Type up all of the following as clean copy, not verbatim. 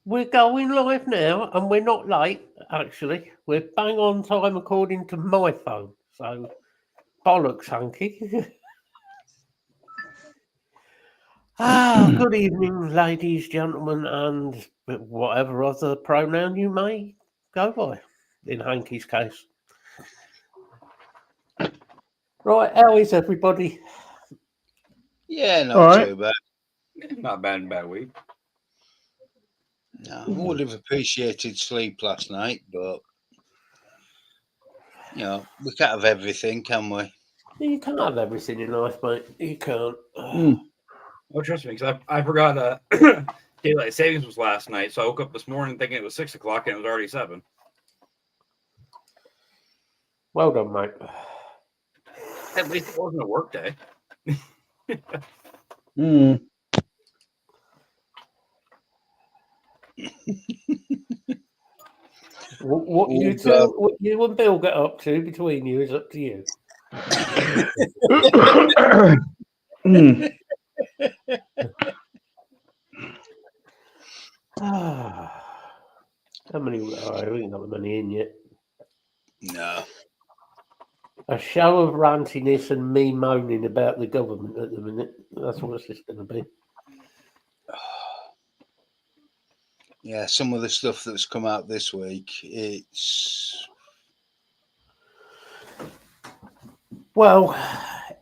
We're going live now, and we're not late, actually. We're bang on time according to my phone. So, bollocks, Hunky. Good evening, ladies, gentlemen, and whatever other pronoun you may go by, in Hanky's case. Right, how is everybody? Yeah, not All right. too bad. Not bad week. No, I would have appreciated sleep last night, but we can't have everything, can we? You can't have everything in life, mate. You can't. Oh, trust me, because I forgot daylight savings was last night, so I woke up this morning thinking it was 6 o'clock and it was already 7. Well done, mate. At least it wasn't a work day. What you and Bill get up to between you is up to you. How many? I ain't got the money in yet. No. A show of rantiness and me moaning about the government at the minute. That's what it's going to be. Yeah, some of the stuff that's come out this week, it's... Well,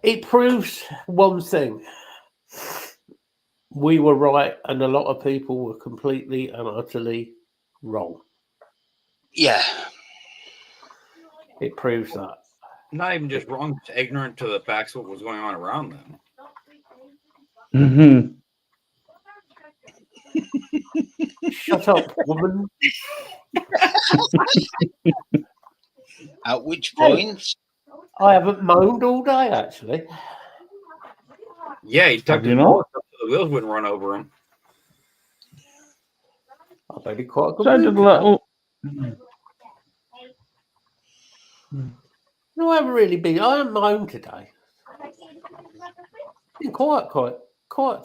it proves one thing. We were right and a lot of people were completely and utterly wrong. Yeah. It proves that. Not even just wrong, just ignorant to the facts of what was going on around them. Shut up, woman. At which point? I haven't moaned all day, actually. Yeah, he tucked his nose up so the wheels wouldn't run over him. I bet he quite a good So did a little... No, I haven't really been. I haven't moaned today. Been quiet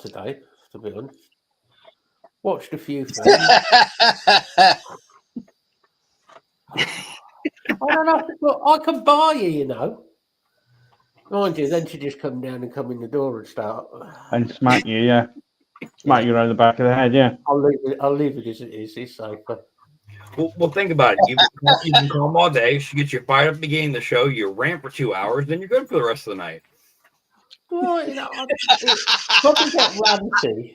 today, to be honest. Watched a few films. I don't know. Look, I can buy you, Mind you, then she just come down and come in the door and start. And smack you, yeah. Smack you around the back of the head, yeah. I'll leave it as it is. It's safer. Well, think about it. You've been calm all day. She gets you fired up at the beginning of the show. You rant for 2 hours, then you're good for the rest of the night. Well, probably get ranty.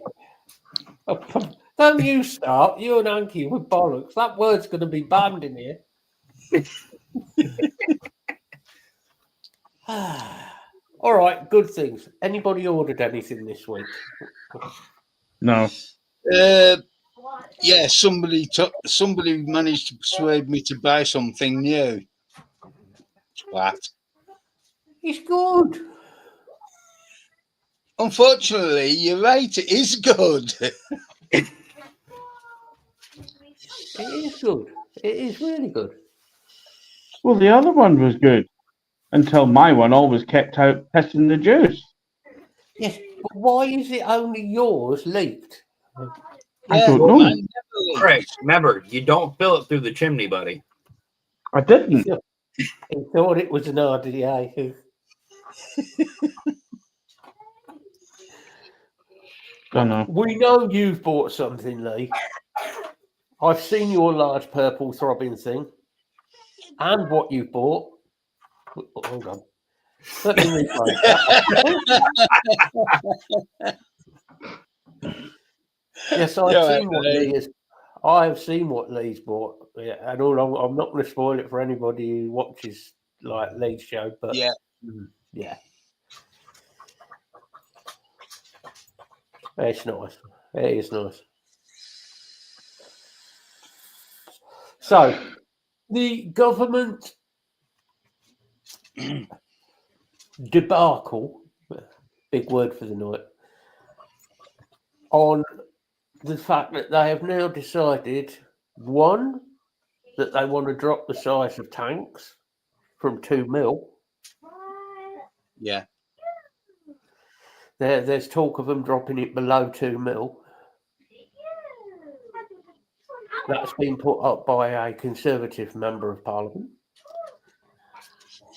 Don't you start, you and Anki with bollocks. That word's going to be banned in here. All right, good things. Anybody ordered anything this week? No. Yeah, somebody managed to persuade me to buy something new. Twat. It's good. Unfortunately, you're right. It is good. It is good. It is really good. Well, the other one was good until my one always kept out testing the juice. Yes, but why is it only yours leaked? I don't know. Craig, remember, you don't fill it through the chimney, buddy. I didn't. He thought it was an RDA. Don't know. We know you've bought something, Lee. I've seen your large purple throbbing thing. And what you bought. Hold on. Let me replay that. Yes, I've seen what Lee's bought. Yeah, and I'm not going to spoil it for anybody who watches like Lee's show, but yeah. It's nice. It is nice. So, the government debacle, big word for the night, on the fact that they have now decided, one, that they want to drop the size of tanks from 2 mil. Yeah. There's talk of them dropping it below 2 mil. That's been put up by a Conservative Member of Parliament.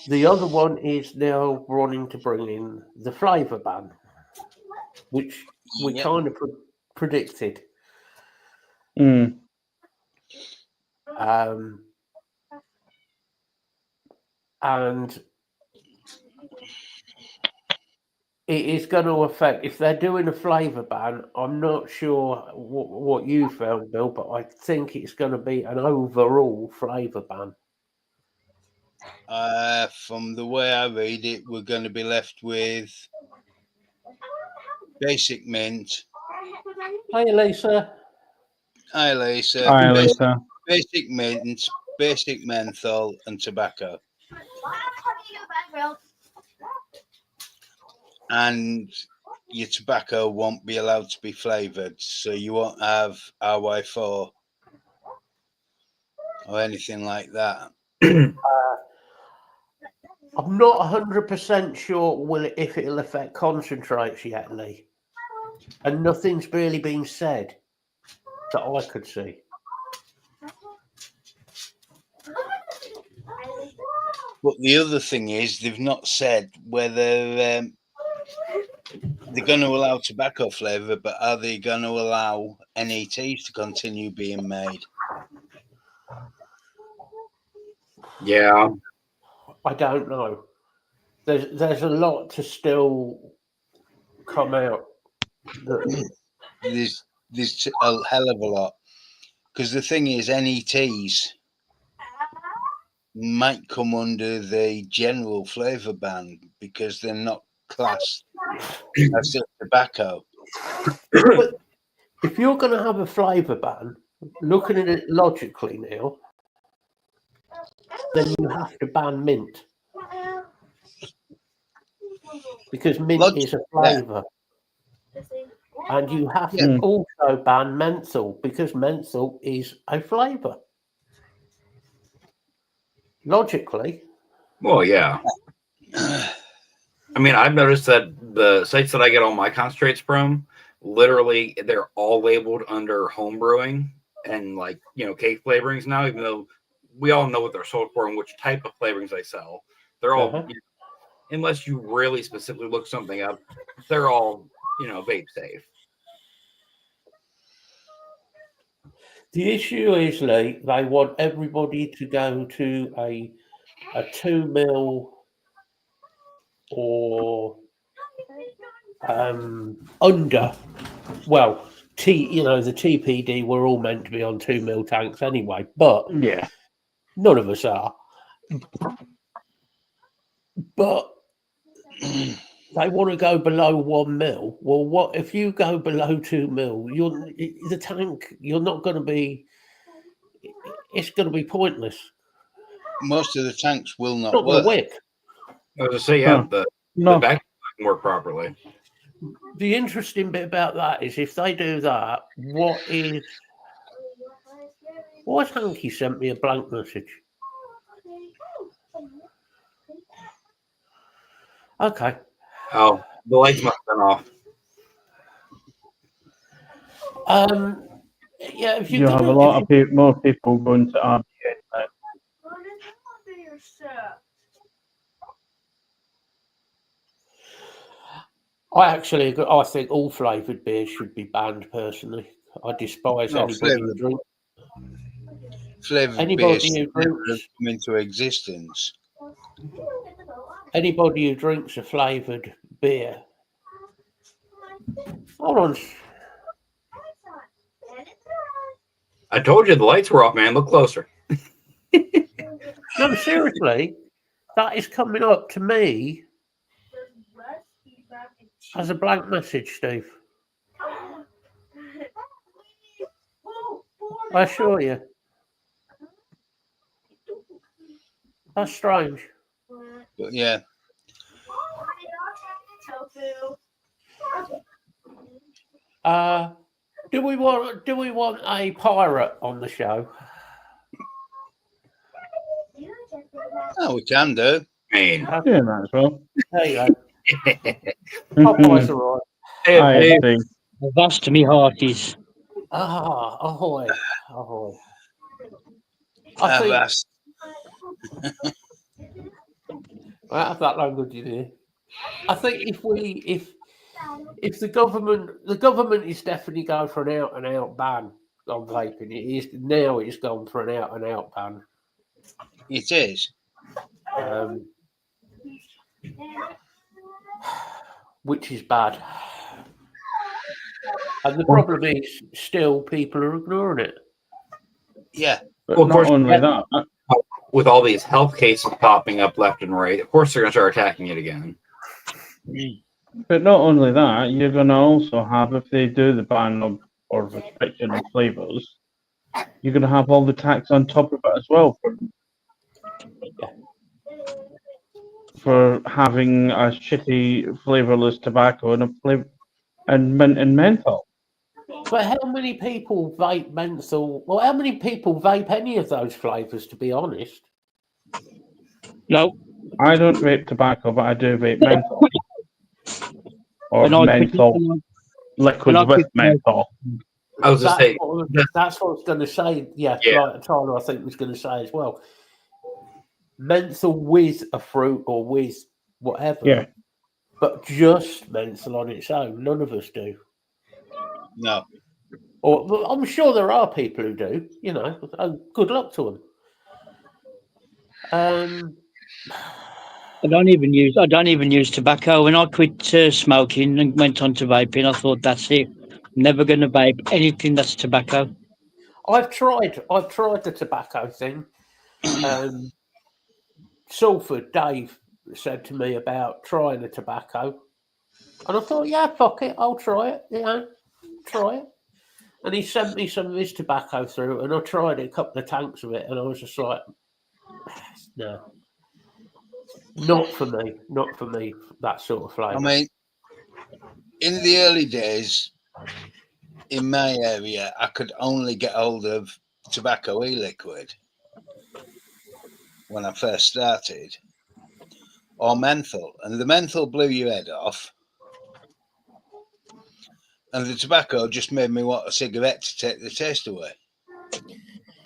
The other one is now wanting to bring in the flavour ban, which we Yep. kind of predicted. Mm. And it is going to affect, if they're doing a flavour ban, I'm not sure what you found, Bill, but I think it's going to be an overall flavour ban. From the way I read it, we're going to be left with basic mint. Hey, Lisa. Hi, Lisa. Hi, Lisa. Basic mint, basic menthol, and tobacco. And your tobacco won't be allowed to be flavoured, so you won't have RY4 or anything like that. I'm not 100% sure if it'll affect concentrates yet, Lee. And nothing's really been said that I could see. But the other thing is, they've not said whether they're going to allow tobacco flavour, but are they going to allow NETs to continue being made? Yeah. I don't know. There's a lot to still come out. There's a hell of a lot. Because the thing is, NETs might come under the general flavour ban because they're not classed as tobacco. But if you're going to have a flavour ban, looking at it logically now, then you have to ban mint. Because mint is a flavour. Yeah. And you have to also ban menthol because menthol is a flavour. Logically. Well, yeah. I mean, I've noticed that the sites that I get all my concentrates from, literally, they're all labeled under home brewing and like, cake flavorings now, even though we all know what they're sold for and which type of flavorings they sell. They're all, unless you really specifically look something up, they're all, vape safe. The issue is, Lee, they want everybody to go to a 2 mil or under. Well, the TPD were all meant to be on 2 mil tanks anyway, but yeah, none of us are. But they want to go below 1 mil. Well, what if you go below 2 mil? The tank. You're not going to be. It's going to be pointless. Most of the tanks will not Not work. wick. I was going to say, yeah, the back can work properly. The interesting bit about that is if they do that, why has Hanky sent me a blank message? Okay. Oh, the lights must have been off. Yeah, if you have a lot of people, more people going to RBA. I think all flavoured beers should be banned. Personally, I despise anybody who drinks. Flavoured beers should never have come into existence. Anybody who drinks a flavoured beer. Hold on. I told you the lights were off, man. Look closer. No, seriously, that is coming up to me as a blank message, Steve. I assure you. That's strange. But yeah. Do we want a pirate on the show? Oh, we can do. Yeah, might as well. There you go. Popeye's all right. Hi, That's to me hearties. Ahoy, ahoy. I think Avast. I have that language in here. I think if the government is definitely going for an out and out ban on vaping. It's gone for an out and out ban. It is. Which is bad. And the problem is still people are ignoring it. Yeah. But Well, of not course, only yeah. that, With all these health cases popping up left and right, of course they're going to start attacking it again. but not only that, you're going to also have, if they do the ban of or restriction on flavors, you're going to have all the tax on top of it as well for having a shitty flavorless tobacco and a flavor and menthol. But how many people vape menthol? Well, how many people vape any of those flavors? To be honest, No, I don't vape tobacco, but I do vape menthol or and I menthol liquids I with quit- menthol. I was just saying, that's what I was going to say. Yeah, Yeah. like Tyler, I think was going to say as well. Menthol with a fruit or with whatever. Yeah. But just menthol on its own, none of us do. No. Or well, I'm sure there are people who do. You know, and good luck to them. I don't even use tobacco. When I quit smoking and went on to vaping, I thought that's it. Never going to vape anything that's tobacco. I've tried the tobacco thing. Salford Dave said to me about trying the tobacco, and I thought, yeah, fuck it, I'll try it. Try it. And he sent me some of his tobacco through, and I tried a couple of tanks of it, and I was just like, no, not for me, that sort of flavour. I mean, in the early days, in my area, I could only get hold of tobacco e-liquid when I first started, or menthol, and the menthol blew your head off, and the tobacco just made me want a cigarette to take the taste away.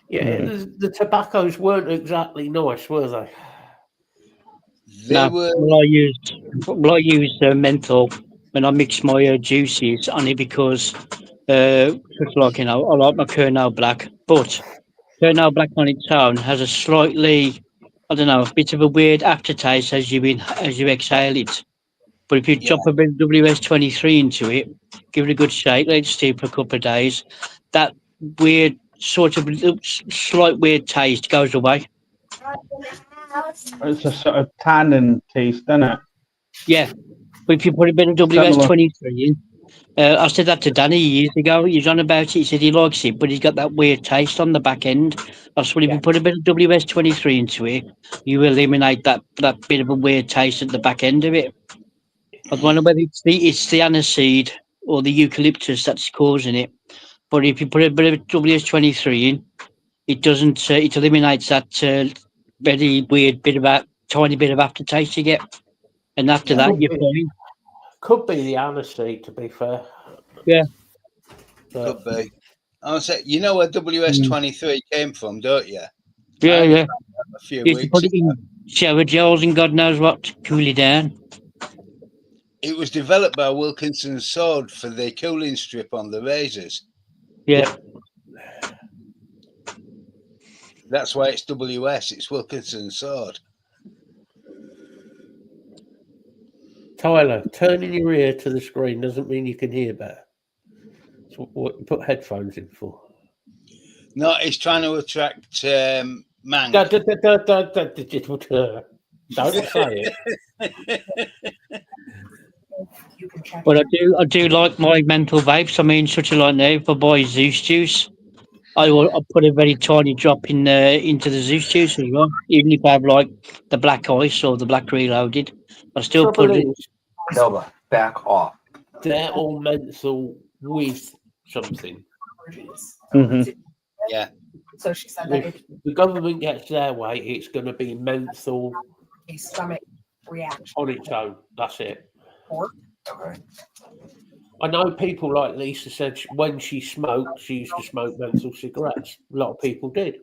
Yeah, the tobaccos weren't exactly nice, were they? They were. Well, I use menthol when I mix my juices, only because just like I like my Kernel Black, but Kernel Black on its own has a slightly, I don't know, a bit of a weird aftertaste as you exhale it. But if you Yeah. drop a bit of WS-23 into it, give it a good shake, let it steep for a couple of days, that weird sort of slight weird taste goes away. It's a sort of tannin taste, isn't it? Yeah, but if you put a bit of WS-23 in, I said that to Danny years ago. He was on about it. He said he likes it, but he's got that weird taste on the back end. I said, if you put a bit of WS-23 into it, you eliminate that bit of a weird taste at the back end of it. I wonder whether it's the aniseed or the eucalyptus that's causing it. But if you put a bit of WS-23 in, it doesn't. It eliminates that very weird tiny bit of aftertaste you get, and after that you're fine. Could be the aniseed, to be fair. Yeah. Could be. I was saying, you know where WS-23 came from, don't you? Yeah. A few You can weeks put it ago. in shower gels and God knows what to cool it down. It was developed by Wilkinson Sword for the cooling strip on the razors. Yeah. That's why it's WS. It's Wilkinson Sword. Tyler, turning your ear to the screen doesn't mean you can hear better. That's what you put headphones in for. No, it's trying to attract man. Don't say it. But I do like my menthol vapes. I mean, such a like now, if I buy Zeus juice, I put a very tiny drop into the Zeus juice as well. Even if I have like the black ice or the black reloaded, I still put it. Nova, back off. They're all menthol with something. Yeah. So she said that If the government gets their way, it's going to be menthol a stomach reaction on its own. That's it. or Okay. I know people like Lisa said when she smoked, she used to smoke menthol cigarettes. A lot of people did.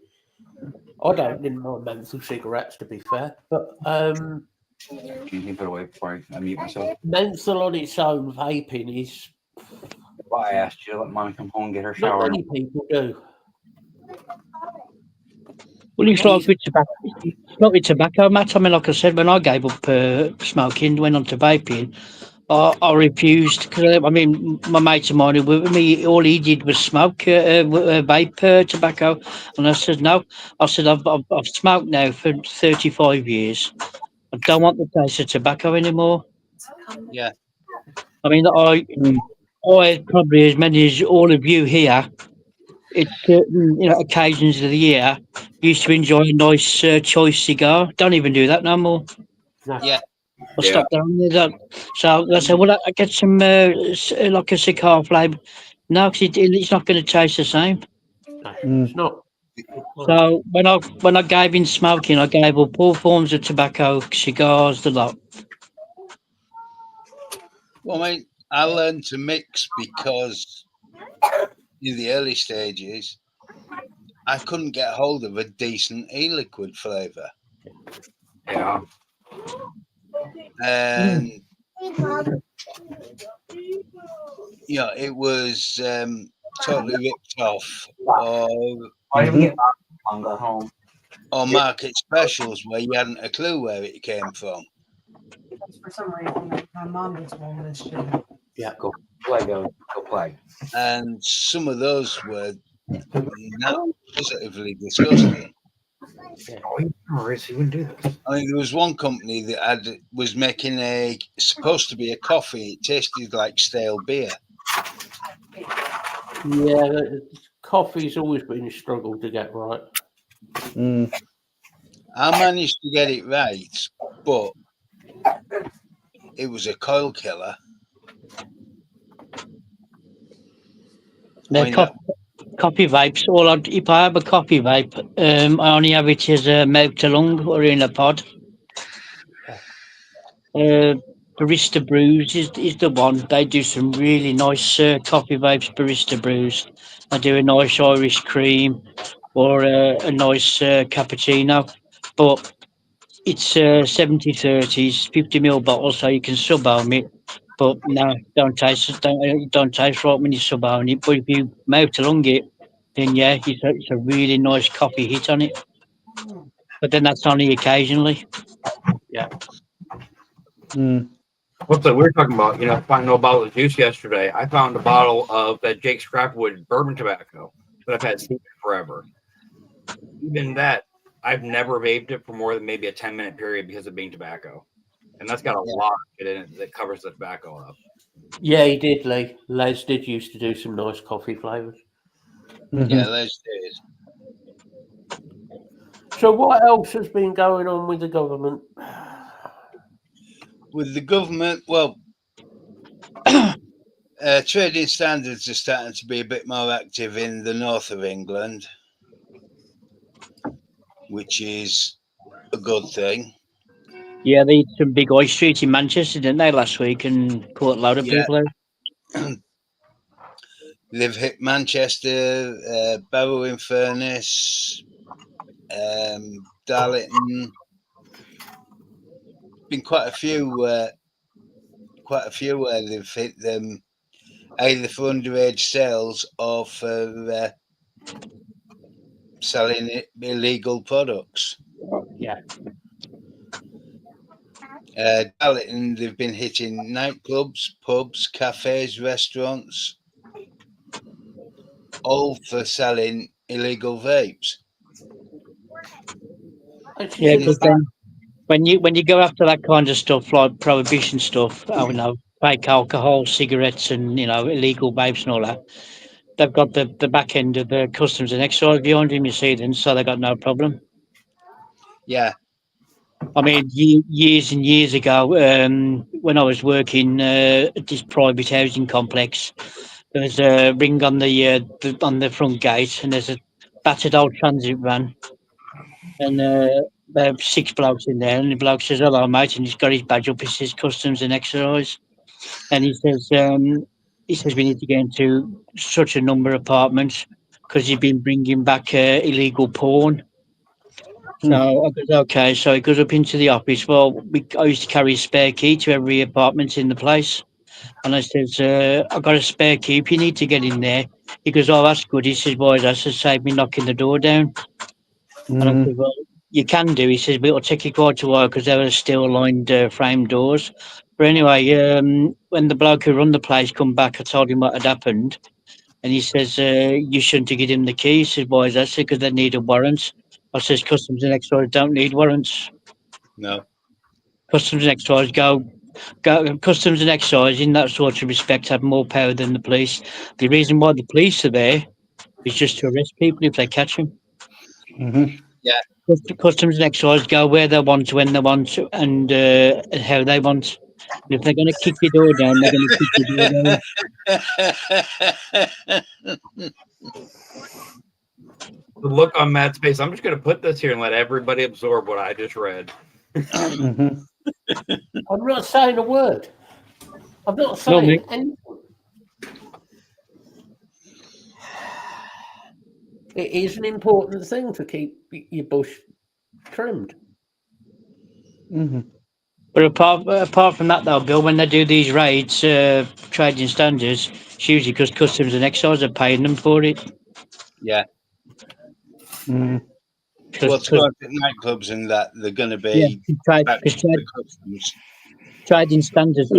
I didn't mind menthol cigarettes, to be fair, but Can you put it away before I mute myself? menthol on its own, vaping is Well, I asked you to let mom come home and get her not shower. many people do. Well, it's like with tobacco. It's not with tobacco, Matt. I mean, like I said, when I gave up smoking, went on to vaping, I refused. Cause, I mean, my mates of mine who were with me, all he did was smoke, vape tobacco. And I said, no. I said, I've smoked now for 35 years. I don't want the taste of tobacco anymore. Yeah. I mean, I probably, as many as all of you here, it's certain occasions of the year used to enjoy a nice choice cigar. Don't even do that no more. No. Yeah. I stopped down there. So I said, well, I get some like a cigar flavour. No, because it's not going to taste the same. No, Mm. it's not. So when I gave in smoking, I gave up all forms of tobacco, cigars, the lot. Well, I mean, I learned to mix because in the early stages, I couldn't get hold of a decent e-liquid flavour. Yeah. And, it was totally ripped off. Why did we get on go home? Or market specials where you hadn't a clue where it came from. For some reason, my mom just won this year. Yeah. Go play. And some of those were not positively disgusting. Oh, you wouldn't do this. I mean, there was one company that was making supposed to be a coffee. It tasted like stale beer. Yeah, coffee's always been a struggle to get right. Mm. I managed to get it right, but it was a coil killer. They're coffee vapes. If I have a coffee vape, I only have it as a mouth to lung or in a pod. Barista Brews is the one. They do some really nice coffee vapes, Barista Brews. They do a nice Irish cream or a nice cappuccino. But it's 70/30s, 50ml bottles, so you can sub own it. But no, don't taste right when you sub own it. But if you mouth to lung it, then yeah, it's a really nice coffee hit on it. But then that's only occasionally. Yeah. Mm. What's that? We were talking about, finding a bottle of juice yesterday. I found a bottle of that Jake Scrapwood bourbon tobacco that I've had secret forever. Even that, I've never vaped it for more than maybe a 10-minute period because of being tobacco. And that's got a lot of it in it that covers the tobacco up. Yeah, he did, Lee. Les did used to do some nice coffee flavours. Mhm. Yeah, those days. So what else has been going on with the government? With the government, well, trading standards are starting to be a bit more active in the north of England, which is a good thing. Yeah, they hit some big high streets in Manchester, didn't they, last week, and caught a load of people out. They've hit Manchester, Barrow-in-Furness, Darlington. Been quite a few where they've hit them either for underage sales or for selling illegal products. Yeah. Darlington, they've been hitting nightclubs, pubs, cafes, restaurants, all for selling illegal vapes. Yeah, because then when you go after that kind of stuff, like prohibition stuff, fake alcohol, cigarettes, and illegal vapes and all that, they've got the back end of the customs and excise behind them, you see, then, so they got no problem. Yeah. I mean, years and years ago, when I was working at this private housing complex, there was a ring on the front gate, and there's a battered old transit van, and there were 6 blokes in there, and the bloke says, "Hello, mate," and he's got his badge up. He says, "Customs and Excise," and he says, he says we need to get into such a number of apartments because he's been bringing back illegal porn. So I goes, okay. So he goes up into the office. Well, I used to carry a spare key to every apartment in the place. And I says, I've got a spare key if you need to get in there. He goes, oh, that's good. He says, boys, that should save me knocking the door down. And I said, well, you can do. He says, but it'll take you quite a while because they were steel-lined frame doors. But anyway, when the bloke who run the place come back, I told him what had happened. And he says, you shouldn't have given him the key. He says, why is that? I said, because they need a warrant. I says, Customs and Excise don't need warrants. No. Customs and Excise Customs and Excise, in that sort of respect, have more power than the police. The reason why the police are there is just to arrest people if they catch them. Customs and Excise go where they want, when they want, and how they want. And if they're going to kick your door down, they're going to kick your door down. The look on Matt's face. I'm just going to put this here and let everybody absorb what I just read. I'm not saying a word. I'm not saying anything. It is an important thing to keep your bush trimmed. But apart from that, though, Bill, when they do these raids, trading standards, it's usually because Customs and Excise are paying them for it. Yeah. Well, to go to nightclubs and that, they're going to be customs. Trading standards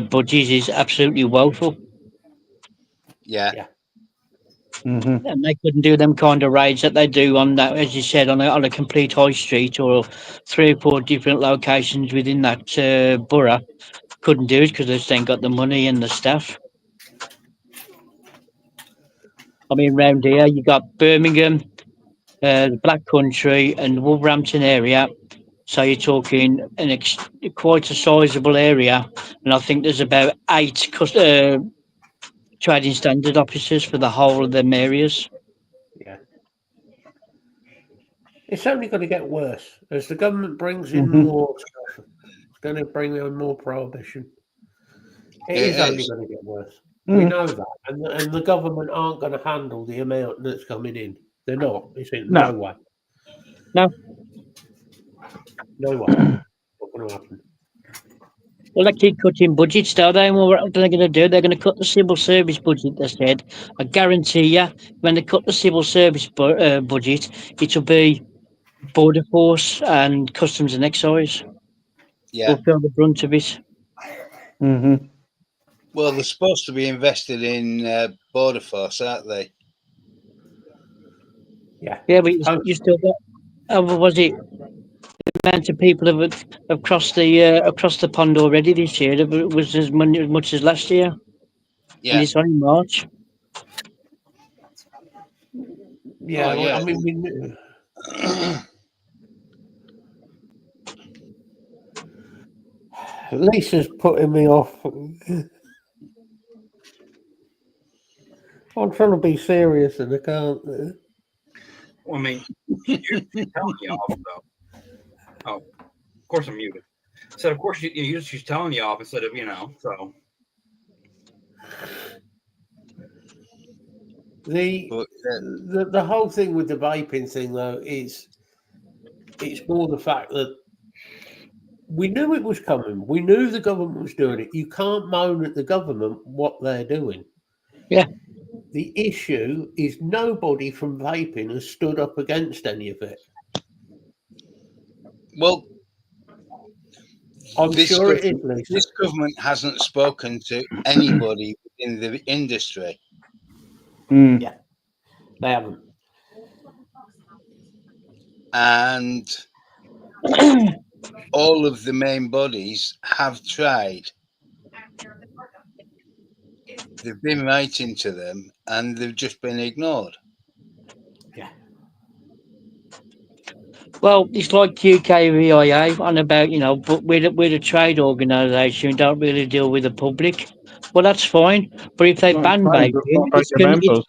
budget is absolutely woeful. Yeah. And they couldn't do them kind of raids that they do on that, as you said, on a complete high street or 3 or 4 different locations within that borough. Couldn't do it because they just ain't got the money and the staff. I mean, round here you got Birmingham, the Black Country, and Wolverhampton area. So you're talking quite a sizable area, and I think there's about 8 trading standard officers for the whole of them areas. Yeah. It's only going to get worse as the government brings in more stuff. It's going to bring in more prohibition. It is only going to get worse. We know that, and the government aren't going to handle the amount that's coming in. They're not. It's in no way. No way. Not going to happen. Well, they keep cutting budgets, don't they? And what are they going to do? They're going to cut the civil service budget, they said. I guarantee you, when they cut the civil service budget, it'll be Border Force and Customs and Excise. Yeah. Will feel the brunt of it. Well, they're supposed to be invested in Border Force, aren't they? Yeah. Yeah, but you still got... was it... The amount of people have crossed the pond already this year. It was as much as last year. Yeah. And it's only March. Yeah, I mean, we knew. Lisa's putting me off. I'm trying to be serious and I can't. Well, I mean, you're telling you off, though. Oh, of course I'm muted. So, of course, she's telling you off instead of, so. The whole thing with the vaping thing, though, is it's more the fact that we knew it was coming. We knew the government was doing it. You can't moan at the government what they're doing. Yeah. The issue is nobody from vaping has stood up against any of it. Well, I'm sure it is, Lisa. This government hasn't spoken to anybody in the industry. Yeah, they haven't. And all of the main bodies have tried. They've been writing to them and they've just been ignored. Yeah. Well, it's like UKVIA on about, but we're a trade organisation. We don't really deal with the public. Well, that's fine. But if they ban vaping,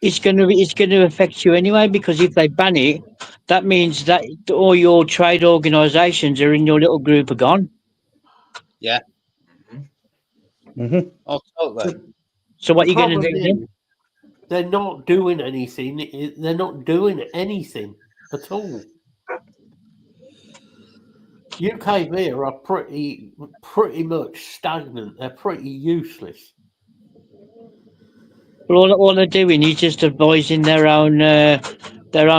it's going to affect you anyway, because if they ban it, that means that all your trade organisations are in your little group are gone. Yeah. Mhm. Oh, totally. So what The are you going to problem do then? is, they're not doing anything. They're not doing anything at all. UKV are pretty much stagnant. They're pretty useless. Well, all they're doing is just advising their own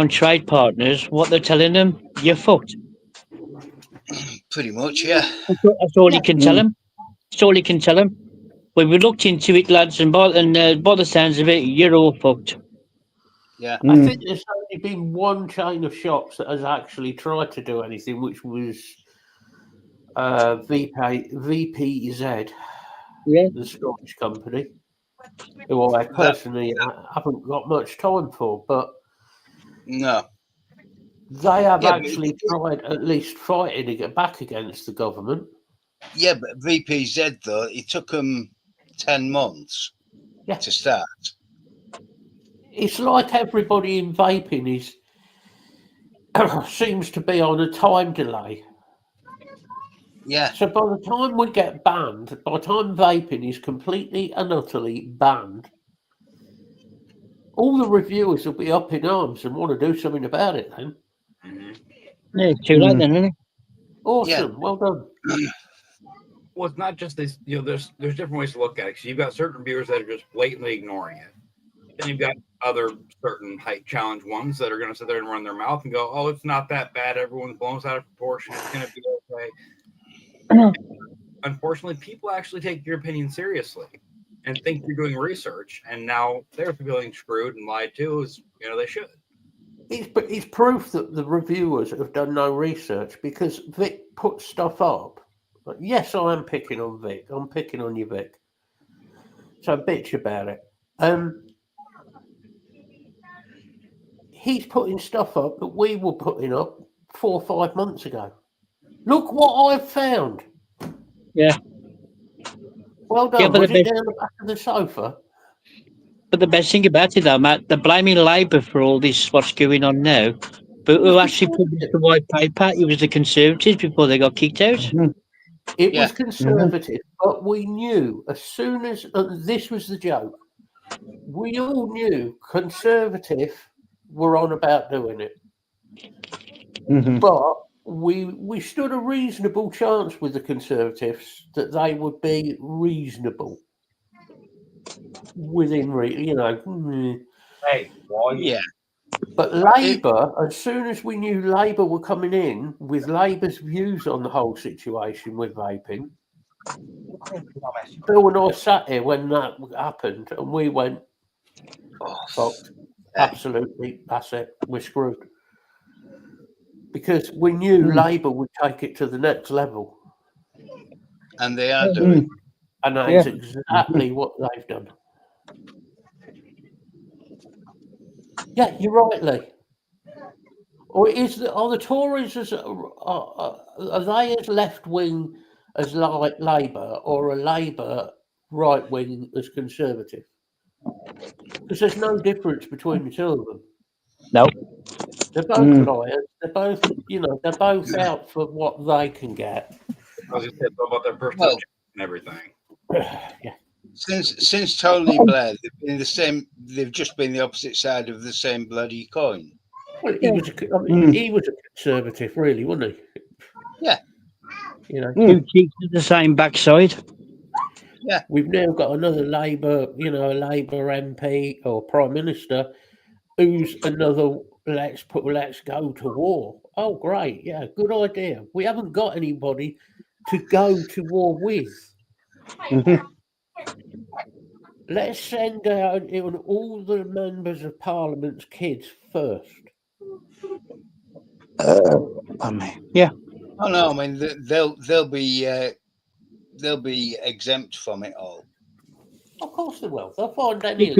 trade partners what they're telling them. You're fucked. Pretty much, yeah. That's all Yeah. you can tell them. That's all you can tell them. When we looked into it, lads, and by the sounds of it, you're all fucked. Yeah. I think there's only been one chain of shops that has actually tried to do anything, which was VPZ, Yeah. the Scottish company, who I personally haven't got much time for, but No. they have Yeah, but actually tried at least fighting to get back against the government. Yeah, but VPZ, though, it took them 10 months Yeah. to start. It's like everybody in vaping is seems to be on a time delay. Yeah. So by the time we get banned, by the time vaping is completely and utterly banned, all the reviewers will be up in arms and want to do something about it then. Yeah, it's too late then, isn't it? Awesome. Well done. Well, it's not just this. There's different ways to look at it. Because you've got certain viewers that are just blatantly ignoring it. Then you've got other certain height challenge ones that are going to sit there and run their mouth and go, "Oh, it's not that bad. Everyone's blown us out of proportion. It's going to be okay." Unfortunately, people actually take your opinion seriously and think you're doing research, and now they're feeling screwed and lied to, as they should. It's proof that the reviewers have done no research, because Vic puts stuff up. But yes, I am picking on Vic. I'm picking on you, Vic. So bitch about it. He's putting stuff up that we were putting up 4 or 5 months ago. Look what I've found. Yeah. Well done. Yeah, but Was the it best- down the back of the sofa? But the best thing about it, though, Matt, they're blaming Labour for all this, what's going on now. But who actually published the white paper? It was the Conservatives before they got kicked out. It Yeah. was Conservative, but we knew as soon as this was the joke. We all knew Conservative were on about doing it, but we stood a reasonable chance with the Conservatives that they would be reasonable within, Hey, Yeah. But Labour, as soon as we knew Labour were coming in with Labour's views on the whole situation with vaping, Bill and I sat here when that happened, and we went, "Oh, fucked. Absolutely, that's it. We're screwed." Because we knew Labour would take it to the next level, And they are doing. and that's exactly what they've done. Yeah, you're right, Lee. Or are the Tories are they as left wing as Labour, or are Labour right wing as Conservative? Because there's no difference between the two of them. No. They're both liars. They're both, they're both out for what they can get. I was going to say about their personal and everything. Yeah. Since Tony Blair, they've been the same. They've just been the opposite side of the same bloody coin. Well, he was a Conservative, really, wasn't he? Yeah. Two cheeks to the same backside. Yeah. We've now got another Labour, a Labour MP or Prime Minister who's another let's go to war. Oh, great. Yeah, good idea. We haven't got anybody to go to war with. Let's send out all the members of Parliament's kids first. Yeah. Oh no, I mean they'll be exempt from it all. Of course they will. They'll find any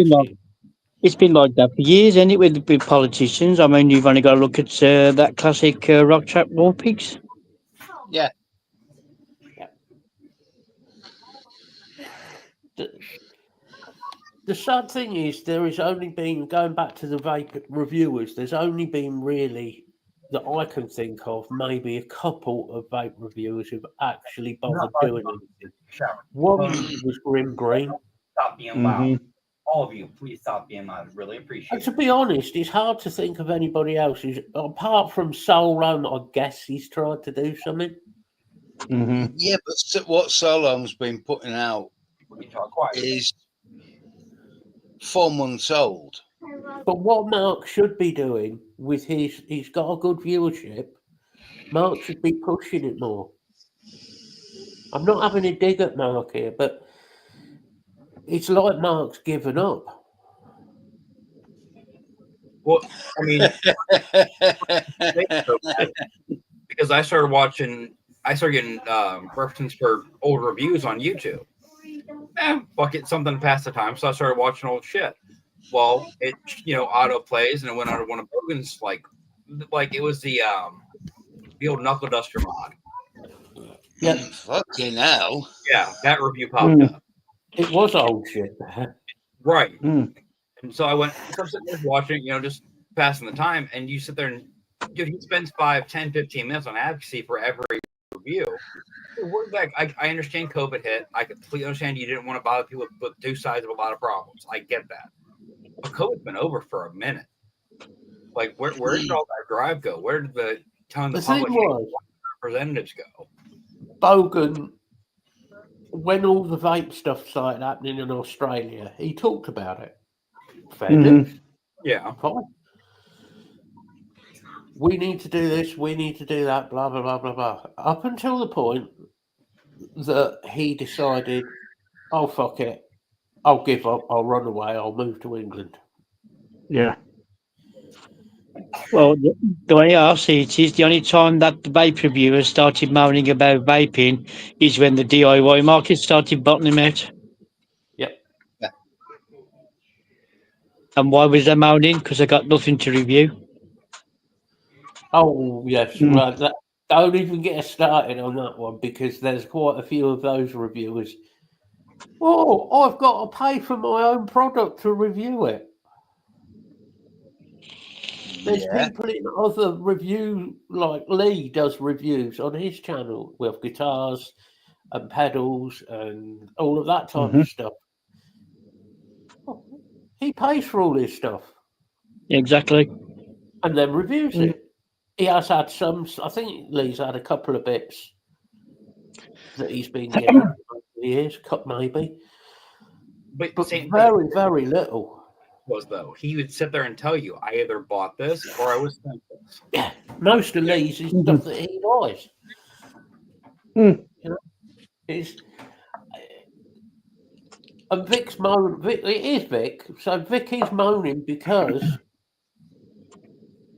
It's been like that for years, isn't it, with politicians? I mean, you've only got to look at that classic Rock Trap War Pigs. Yeah. The sad thing is, there has only been, going back to the vape reviewers, there's only been really that I can think of, maybe a couple of vape reviewers who've actually bothered doing anything. One was Grim Green. Stop being loud. All of you, please stop being loud. Really appreciate And it. to be honest, it's hard to think of anybody else who's, apart from Solon, I guess he's tried to do something. Yeah, but what Solon's been putting out We talk quiet. is 4 months old. But what Mark should be doing with he's got a good viewership. Mark should be pushing it more. I'm not having a dig at Mark here, but it's like Mark's given up. Well, I mean, because I started getting references for old reviews on YouTube. Fuck it, something to pass the time. So I started watching old shit. Well, it auto plays, and it went out of one of Bogan's like it was the old Knuckle Duster mod. Yeah, Fucking hell. Yeah, that review popped up. it was old shit. Right. And so I went, so I'm sitting there watching, just passing the time, and you sit there and he spends 5, 10, 15 minutes on advocacy for every review. We're like, I understand COVID hit. I completely understand you didn't want to bother people with two sides of a lot of problems. I get that. But COVID's been over for a minute. Like, where did all that drive go? Where did the thing was, representatives go? Bogan, when all the vape stuff started happening in Australia, he talked about it. Fair enough. Yeah. Fine. We need to do this, we need to do that, blah, blah, blah, blah, blah. Up until the point that he decided, oh, fuck it, I'll give up, I'll run away, I'll move to England. Yeah. Well, the way I see it is the only time that the vape reviewers started moaning about vaping is when the DIY market started bottoming out. Yep. Yeah. And why was they moaning? Because they got nothing to review. Oh, yes, right. Don't even get us started on that one, because there's quite a few of those reviewers. Oh, I've got to pay for my own product to review it. There's people in other review, like Lee does reviews on his channel with guitars and pedals and all of that type of stuff. He pays for all his stuff Exactly. and then reviews it. He has had some, I think Lee's had a couple of bits that he's been given over the years, maybe. But But same very, thing very little. was, though, he would sit there and tell you, I either bought this or I was sent this. Yeah, most of Lee's is stuff that he buys. Mm. You know, it's, and Vic's moaning. It is Vic. So Vic is moaning because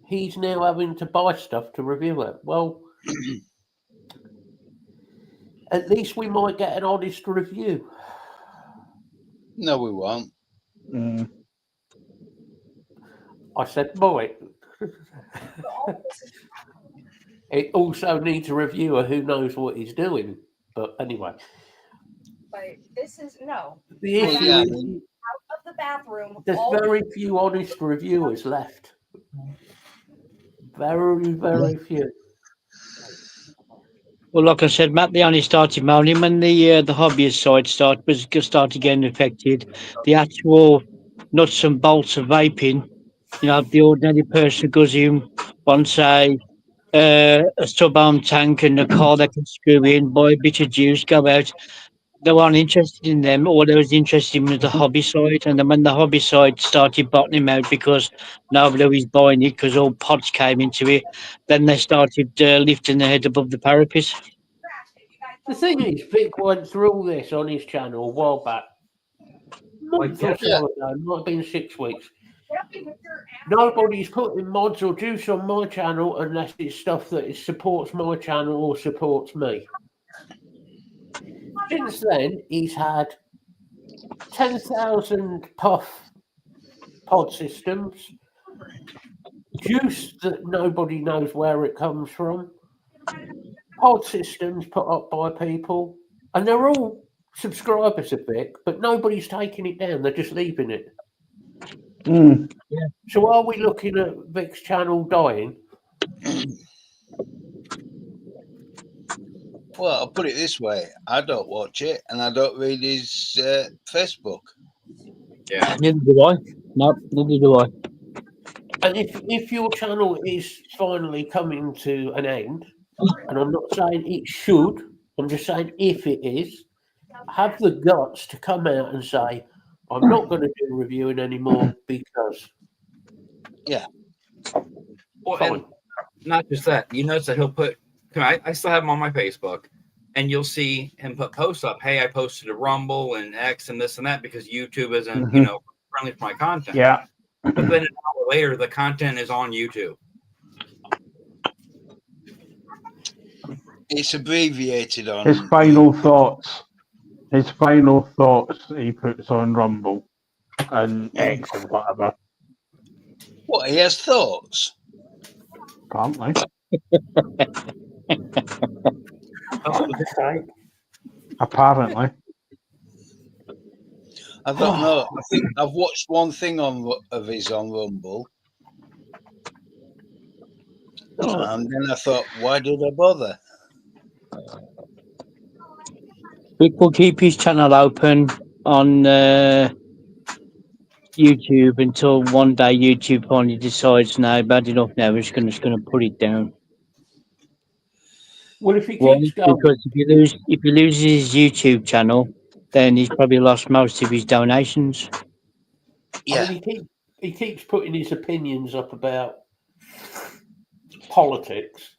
he's now having to buy stuff to review it. Well, at least we might get an honest review. No, we won't. I said, boy. It also needs a reviewer who knows what he's doing. But anyway. But this is no. The issue yeah. is Out of the bathroom. there's all very few honest reviewers left. Very, very few. Well, like I said, Matt, they only started moaning when the hobbyist side started getting affected. The actual nuts and bolts of vaping, the ordinary person who goes in, wants a sub-arm tank and a car that can screw in, buy a bit of juice, go out. They weren't interested in them. All they was interested in was the hobby side. And then when the hobby side started bottoming out because nobody was buying it because all pods came into it, then they started lifting their head above the parapet. The thing is, Vic went through all this on his channel a while back. Months or so ago, might have been 6 weeks. Nobody's putting mods or juice on my channel unless it's stuff that supports my channel or supports me. Since then, he's had 10,000 puff pod systems, juice that nobody knows where it comes from, pod systems put up by people, and they're all subscribers of Vic, but nobody's taking it down, they're just leaving it. So are we looking at Vic's channel dying? Well, I'll put it this way: I don't watch it, and I don't read his Facebook. Yeah. Neither do I. No, neither do I. And if your channel is finally coming to an end, and I'm not saying it should, I'm just saying if it is, have the guts to come out and say, I'm not going to do reviewing anymore because. Well, Fine. and not just that. You notice that he'll put. I still have him on my Facebook, and you'll see him put posts up. Hey, I posted a Rumble and X and this and that because YouTube isn't, friendly for my content. Yeah. But then an hour later, the content is on YouTube. It's abbreviated on. His final thoughts. His final thoughts he puts on Rumble and X and whatever. What, he has thoughts? Apparently. Apparently. I don't know. I think I've watched one thing of his on Rumble. And then I thought, why did I bother? Rick will keep his channel open on YouTube until one day YouTube finally decides, no, bad enough now, we're just going to put it down. Well, if he Why? keeps going, Because if he loses his YouTube channel, then he's probably lost most of his donations. Yeah. I mean, he keeps putting his opinions up about politics.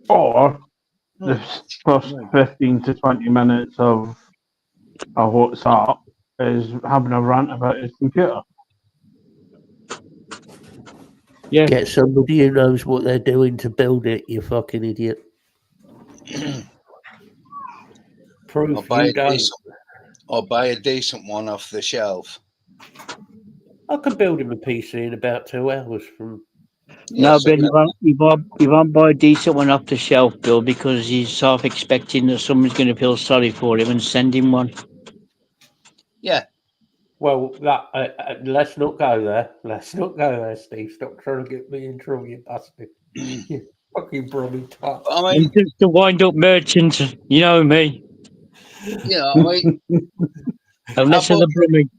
Or the first 15 to 20 minutes of a WhatsApp is having a rant about his computer. Yeah. Get somebody who knows what they're doing to build it, you fucking idiot. Proof Or buy you don't. buy a decent one off the shelf. I could build him a PC in about 2 hours from. No, Yes, but he won't buy a decent one off the shelf, Bill, because he's half expecting that someone's going to feel sorry for him and send him one. Yeah. Well, that let's not go there. Let's not go there, Steve. Stop trying to get me in trouble, you bastard. You fucking brummy twat. I I'm mean, just a wind-up merchant, you know me. Unless I it's a brumming.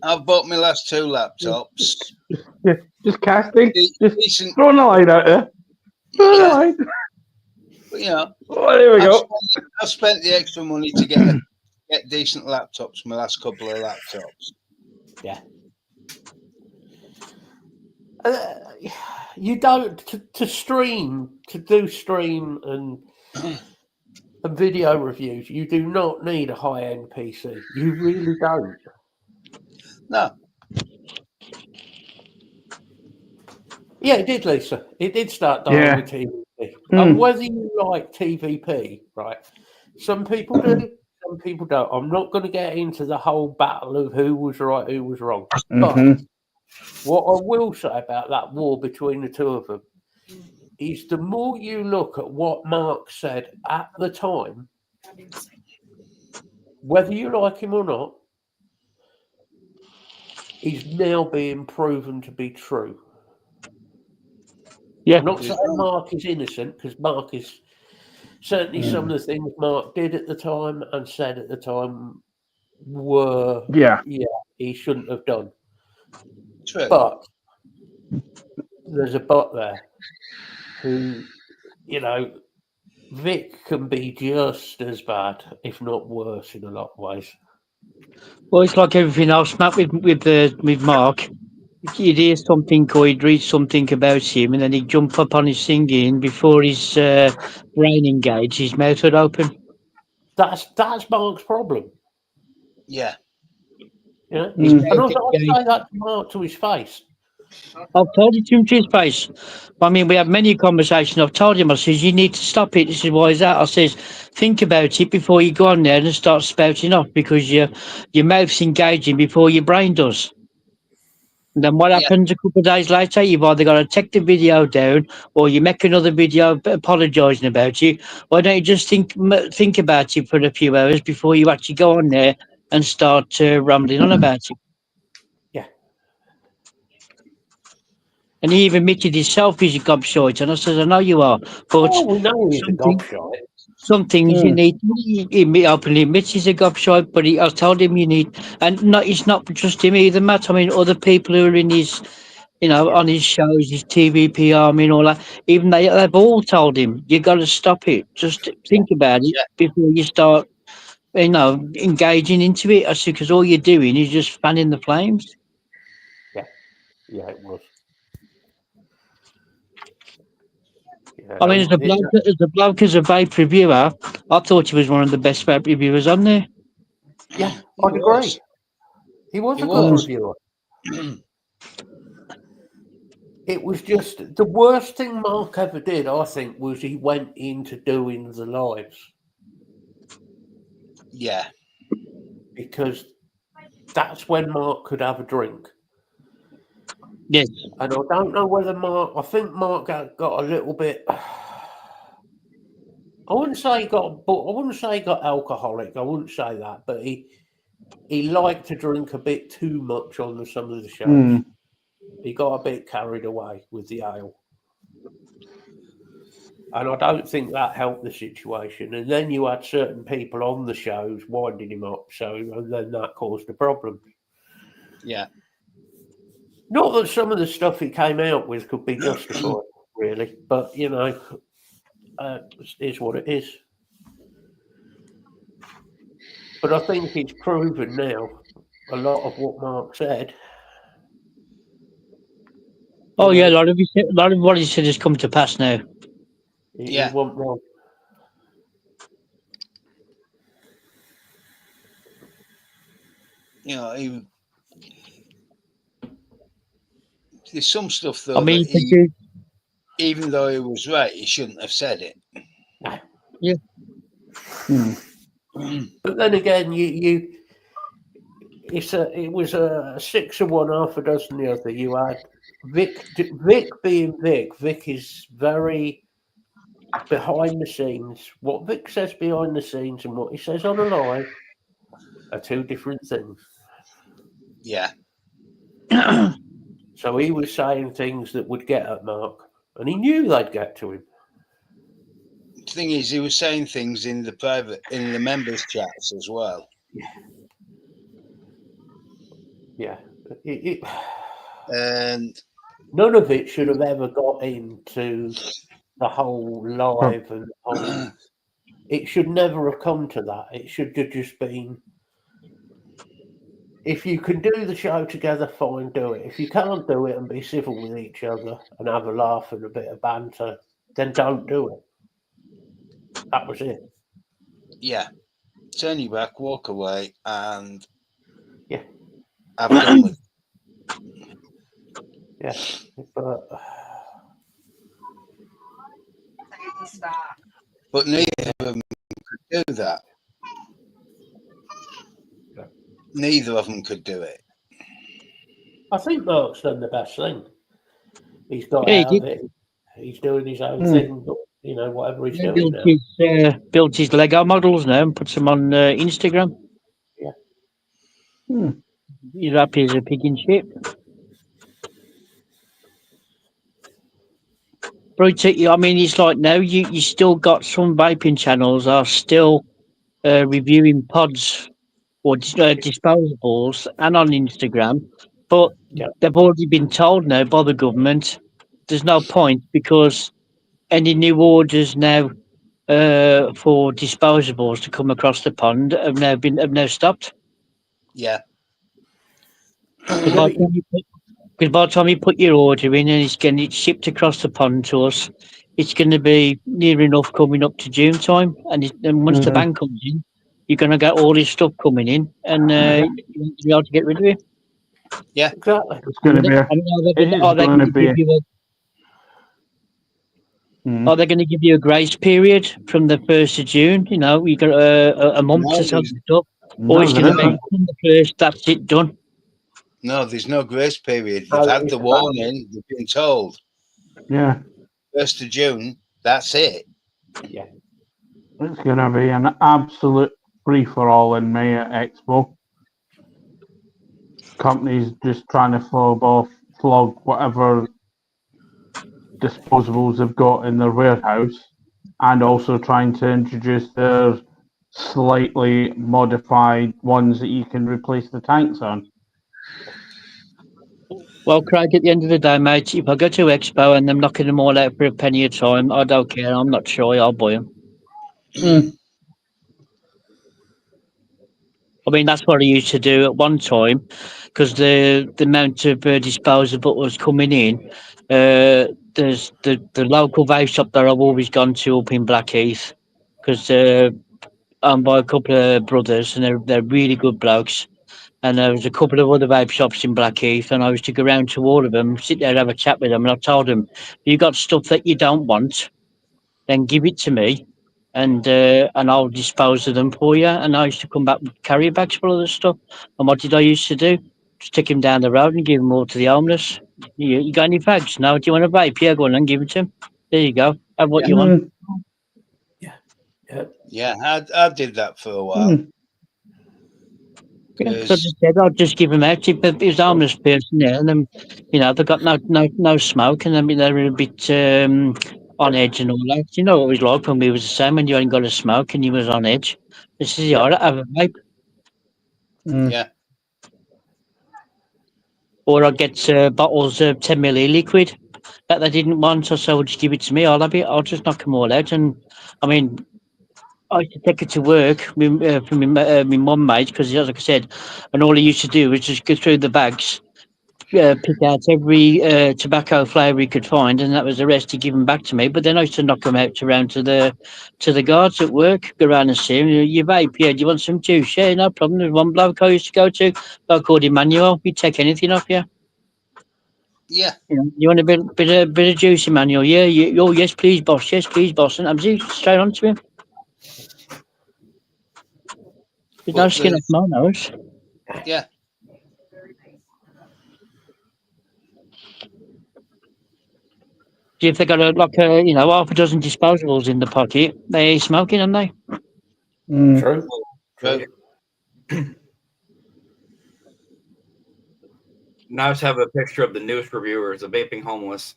I've bought my last 2 laptops. Just casting. Just Decent, throwing a line out there. Throwing a line. but, Oh, there we go. I've spent the extra money to get decent laptops. My last couple of laptops. Yeah. You don't to stream, to do stream and video reviews. You do not need a high-end PC. You really don't. No. Yeah, it did, Lisa. It did start dying with TVP. And whether you like TVP, right? Some people do, some people don't. I'm not going to get into the whole battle of who was right, who was wrong. But what I will say about that war between the two of them is the more you look at what Mark said at the time, whether you like him or not, he's now being proven to be true. Yeah. I'm not saying Mark is innocent, because Mark is certainly some of the things Mark did at the time and said at the time were, he shouldn't have done. True. But there's a but there who, Vic can be just as bad, if not worse, in a lot of ways. Well, it's like everything else, Matt, with Mark. You'd hear something or he'd read something about him and then he'd jump up on his singing before his brain engaged, his mouth would open. That's Mark's problem. Yeah. Yeah. And I say that to Mark to his face. I've told it to him to his face. I mean, we have many conversations. I've told him, I says, you need to stop it. This is why is that? I says, think about it before you go on there and start spouting off because your mouth's engaging before your brain does. And then what happens a couple of days later? You've either got to take the video down or you make another video apologising about it. Why don't you just think about it for a few hours before you actually go on there and start rambling on about it? Yeah. And he even admitted himself he's a gobshite. And I said, I know you are, but Oh, we know he's a something- gobshite. some things you need. He openly admits he's a gobshite, but I told him you need, and not it's not just him either, Matt. I mean, other people who are in his, on his shows, his TV PR, I mean, all that. Even they've all told him you got to stop it. Just think about it before you start, engaging into it. I said, because all you're doing is just fanning the flames. Yeah, it was. Yeah, I mean, as a bloke, as a vape reviewer, I thought he was one of the best vape reviewers on there. yeah, He I'd agree. was. He was He a good was. reviewer. It was just the worst thing Mark ever did, I think, was he went into doing the lives Yeah. because that's when Mark could have a drink. Yes. And I don't know whether I think Mark got a little bit. I wouldn't say he got alcoholic. I wouldn't say that, but he liked to drink a bit too much on some of the shows. He got a bit carried away with the ale. And I don't think that helped the situation. And then you had certain people on the shows winding him up. And then that caused a problem. Yeah. Not that some of the stuff he came out with could be justified, really. But, it is what it is. But I think it's proven now a lot of what Mark said. Oh, yeah, a lot of what he said has come to pass now. He wasn't wrong. There's some stuff though. I mean, Even though he was right, he shouldn't have said it. Yeah. But then again, it was a 6 of one, half a dozen the other. You had Vic being Vic. Vic is very behind the scenes. What Vic says behind the scenes and what he says on a live are two different things. Yeah. So he was saying things that would get at Mark, and he knew they'd get to him. The thing is, he was saying things in the members' chats as well. Yeah. And none of it should have ever got into the whole live and it should never have come to that. It should have just been, if you can do the show together, fine, do it. If you can't do it and be civil with each other and have a laugh and a bit of banter, then don't do it. That was it. Yeah. Turn your back, walk away, and have done with it. Yeah. But neither of them could do that. Neither of them could do it. I think Mark's done the best thing. He's got out of it. He's doing his own thing, but, whatever he's doing now. Built his Lego models now and puts them on Instagram. Yeah. He's happy as a pig in shit. But I mean, it's like now you still got some vaping channels are still reviewing pods or disposables and on Instagram, but they've already been told now by the government there's no point because any new orders now for disposables to come across the pond have now stopped. Yeah. Because by the time you put your order in and it's getting shipped across the pond to us, it's going to be near enough coming up to June time. And once the ban comes in, you're going to get all this stuff coming in and you'll be able to get rid of it. Yeah, exactly. It's going to be. Are they going to give you a grace period from the 1st of June? You got a month to sell the stuff. Or it's going to be from the 1st, that's it, done. No, there's no grace period. They've had the warning. They've been told. Yeah. 1st of June, that's it. Yeah. It's going to be an absolute free-for-all in May at Expo. Companies just trying to flog whatever disposables they've got in their warehouse, and also trying to introduce their slightly modified ones that you can replace the tanks on. Well, Craig, at the end of the day, mate, if I go to Expo and I'm knocking them all out for a penny a time, I don't care. I'm not shy. I'll buy them. I mean, that's what I used to do at one time, because the amount of disposable was coming in. There's the local vape shop that I've always gone to up in Blackheath, because I'm by a couple of brothers, and they're really good blokes. And there was a couple of other vape shops in Blackheath, and I used to go round to all of them, sit there and have a chat with them. And I told them, if you got stuff that you don't want, then give it to me, and I'll dispose of them for you. And I used to come back with carrier bags full of the stuff. And what did I used to do? Just take them down the road and give them all to the homeless. You got any bags? No, do you want a vape? Yeah, go on and give it to them. There you go. Have what you want. Yeah, I did that for a while. Yeah, so I just said, I'll just give them out. If there's a homeless person there, and then, they've got no smoke, and then they're a bit on edge and all that. You know what it was like when we was the same, when you ain't got a smoke and you was on edge. This is all right, have a vape. Yeah. Or I'd get bottles of 10 ml liquid that they didn't want, so I would just give it to me. I'll have it. I'll just knock them all out. And I mean, I used to take it to work for my mum, mate, because, like I said, and all I used to do was just go through the bags, pick out every tobacco flavour he could find, and that was the rest. He'd give them back to me. But then I used to knock them out around to the guards at work, go around and see him. You vape? Yeah. Do you want some juice? Yeah, no problem. There's one bloke I used to go to, I called Emmanuel. He'd take anything off you. Yeah. You want a bit of juice, Emmanuel? Yeah. Oh, yes, please, boss. Yes, please, boss. And I'm straight on to him. There's no skin off my nose. Yeah. If they got half a dozen disposables in the pocket, they ain't smoking, aren't they? True. Now let's have a picture of the newest reviewers of vaping homeless.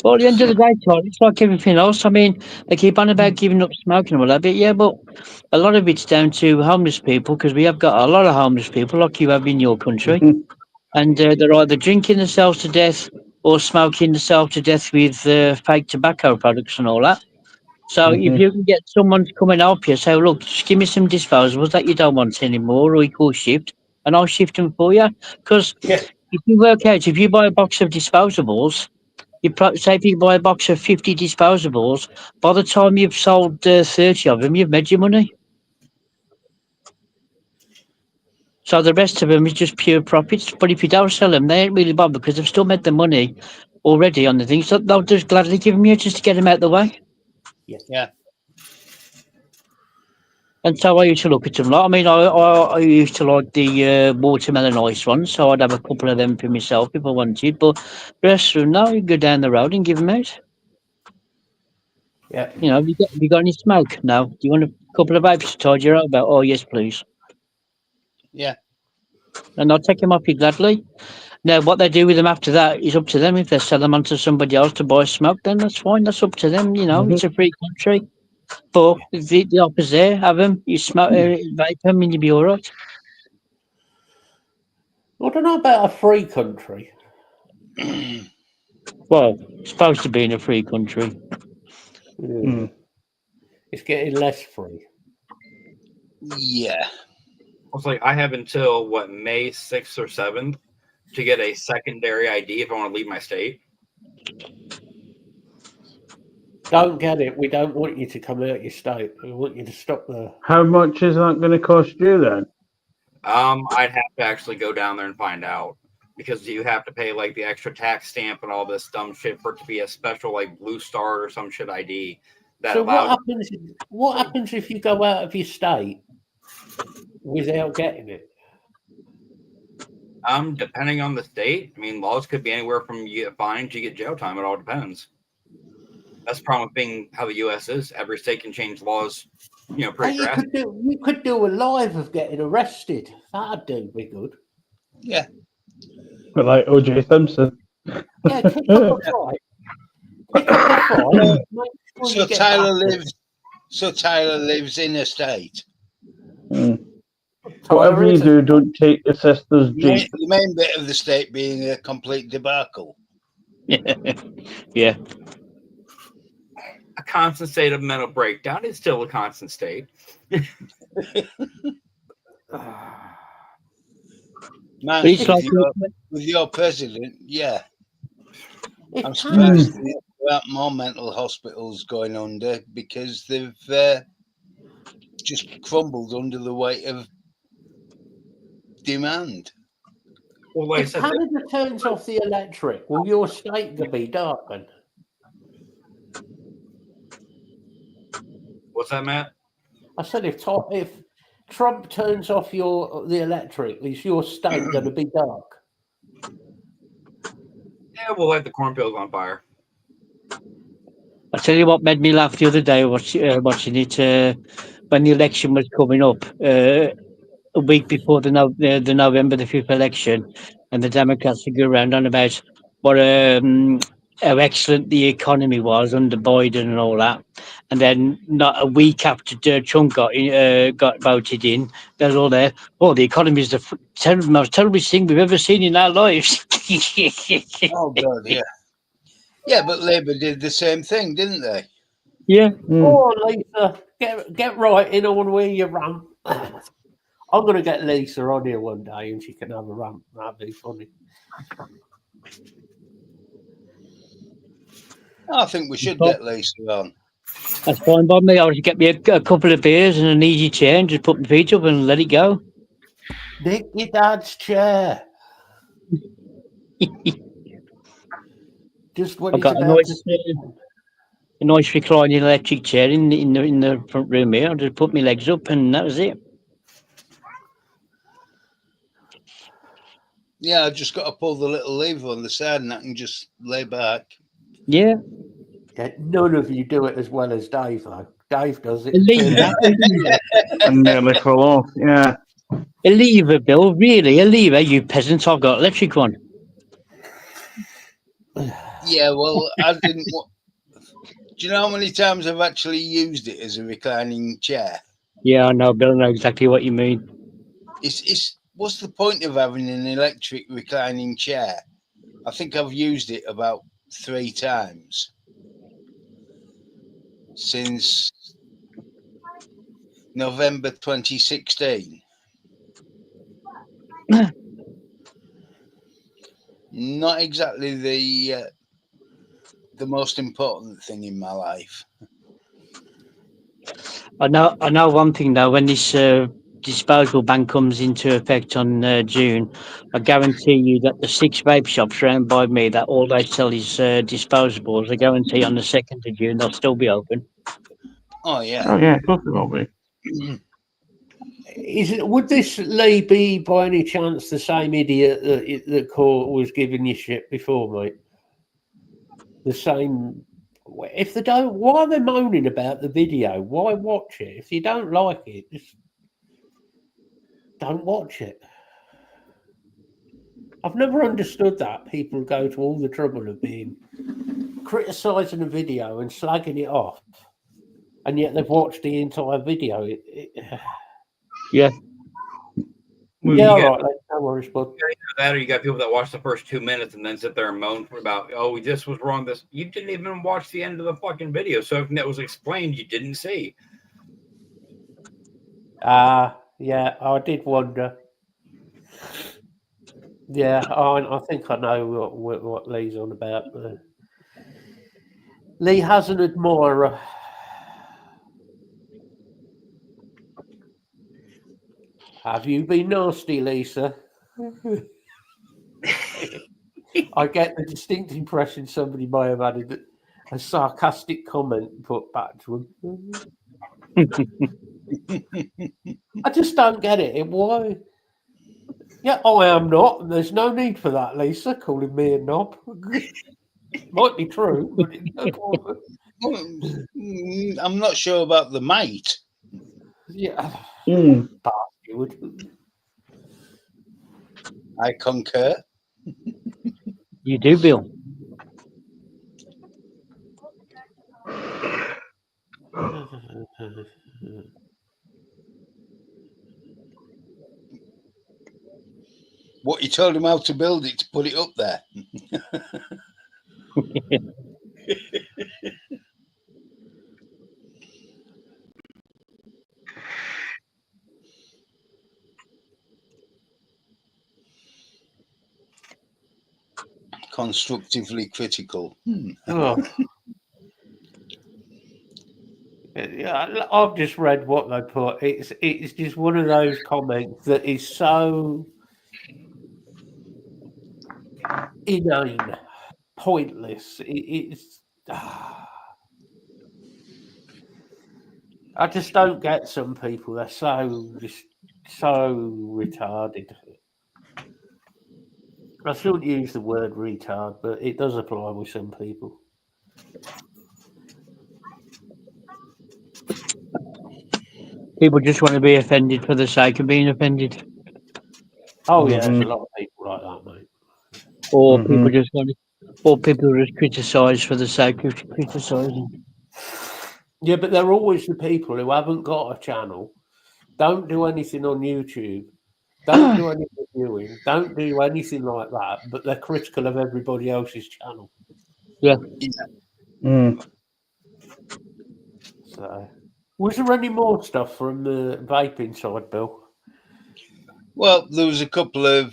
Well, at the end of the day, Todd, it's like everything else. I mean, they keep on about giving up smoking and all that, but yeah, but a lot of it's down to homeless people, because we have got a lot of homeless people, like you have in your country, and they're either drinking themselves to death or smoking themselves to death with fake tobacco products and all that. So if you can get someone to come and help you, say, look, just give me some disposables that you don't want anymore, or equal shift, and I'll shift them for you. Because if you work out, if you buy a box of disposables, say if you buy a box of 50 disposables, by the time you've sold 30 of them, you've made your money. So the rest of them is just pure profits. But if you don't sell them, they ain't really bothered, because they've still made the money already on the things. So they'll just gladly give them you just to get them out of the way. Yeah. And so I used to look at them. I mean, I used to like the watermelon ice ones, so I'd have a couple of them for myself if I wanted. But the rest of them, no, you go down the road and give them out. Yeah. Have you got any smoke? No. Do you want a couple of vapes to tide you out about? Oh, yes, please. Yeah. And I'll take them off you gladly. Now, what they do with them after that is up to them. If they sell them on to somebody else to buy smoke, then that's fine. That's up to them. It's a free country. But the opposite there, have them. You smoke, vape them, and you'll be all right. I don't know about a free country. Well, it's supposed to be in a free country. It's getting less free. Yeah. It's like I have until May 6th or 7th to get a secondary ID if I want to leave my state. Don't get it. We don't want you to come out your state. We want you to stop there. How much is that going to cost you then? I'd have to actually go down there and find out, because you have to pay like the extra tax stamp and all this dumb shit for it to be a special like Blue Star or some shit ID that So allows. what happens if you go out of your state without getting it? Depending on the state, I mean, laws could be anywhere from you get fined, you get jail time. It all depends. That's the problem with being how the U.S. is. Every state can change laws, pretty drastically. You could do a live of getting arrested. That'd be good. Yeah. But like O.J. Simpson. Yeah, kick up a fight. Pick up a fight. Make sure So you get Tyler lives in a state. Mm. Tyler Whatever you is a- do, don't take your sister's Jeep. The main bit of the state being a complete debacle. Yeah. A constant state of mental breakdown is still a constant state. Man, But it's like with your president, yeah. It I'm can surprised be. there aren't more mental hospitals going under because they've just crumbled under the weight of demand. Well, like I If said, Canada turns off the electric, will your state be darkened? what's that, Matt? I said if Trump turns off the electric, is your state going to be dark? Yeah, we'll light the cornfields on fire. I tell you what made me laugh the other day watching it when the election was coming up a week before the November the 5th election, and the Democrats would go around on about what how excellent the economy was under Biden and all that, and then not a week after Trump got voted in, they're all there. Oh, the economy is the most terrible thing we've ever seen in our lives. Oh God, yeah, yeah. But Labour did the same thing, didn't they? Yeah. Oh, Lisa, get right in on where you run. I'm going to get Lisa on here one day and she can have a rant. That'd be funny. I think we should get Lisa on. That's fine by me. I'll just get me a couple of beers and an easy chair and just put my feet up and let it go. Nick your dad's chair. Just when I've got a nice reclining electric chair in the front room here. I just put my legs up and that was it. Yeah, I just got to pull the little lever on the side and I can just lay back. Yeah. None of you do it as well as Dave, though. Dave does it. And nearly fell off. Yeah. A lever, Bill. Really, a lever. You peasants. I've got electric one. Yeah, well, I didn't. Do you know how many times I've actually used it as a reclining chair? Yeah, I know, Bill. I know exactly what you mean. It's what's the point of having an electric reclining chair? I think I've used it about 3 times since November 2016. Not exactly the most important thing in my life. I know one thing though. When this disposable ban comes into effect on June, I guarantee you that the 6 vape shops around by me that all they sell is disposables, I guarantee on the 2nd of June they'll still be open. Oh yeah. Oh yeah, of course it will be. Would this Lee be by any chance the same idiot that Court was giving you shit before, mate? The same. If they don't, why are they moaning about the video? Why watch it? If you don't like it, just don't watch it. I've never understood that. People go to all the trouble of being criticising a video and slagging it off, and yet they've watched the entire video. Yeah. Yeah, all right, no worries, bud. That or you got people that watch the first 2 minutes and then sit there and moan about, oh, this was wrong. This you didn't even watch the end of the fucking video. So if that was explained, you didn't see. Yeah, I did wonder. Yeah, I think I know what Lee's on about. Lee has an admirer. Have you been nasty, Lisa? I get the distinct impression somebody may have added a sarcastic comment put back to him. I just don't get it. Why? Yeah, I am not. There's no need for that, Lisa, calling me a knob. Might be true, but I'm not sure about the mate. Yeah. Bastard. I concur. You do, Bill. What, you told him how to build it to put it up there? Constructively critical. Oh. Yeah, I've just read what they put. It's just one of those comments that is so inane, pointless. It's. I just don't get some people. They're so retarded. I shouldn't use the word retard, but it does apply with some people. People just want to be offended for the sake of being offended. Oh yeah, there's a lot of people like that, mate. Or people just want to, or people just criticise for the sake of criticising. Yeah, but they're always the people who haven't got a channel, don't do anything on YouTube, don't do any reviewing, don't do anything like that, but they're critical of everybody else's channel. Yeah. So, was there any more stuff from the vaping side, Bill? Well, there was a couple of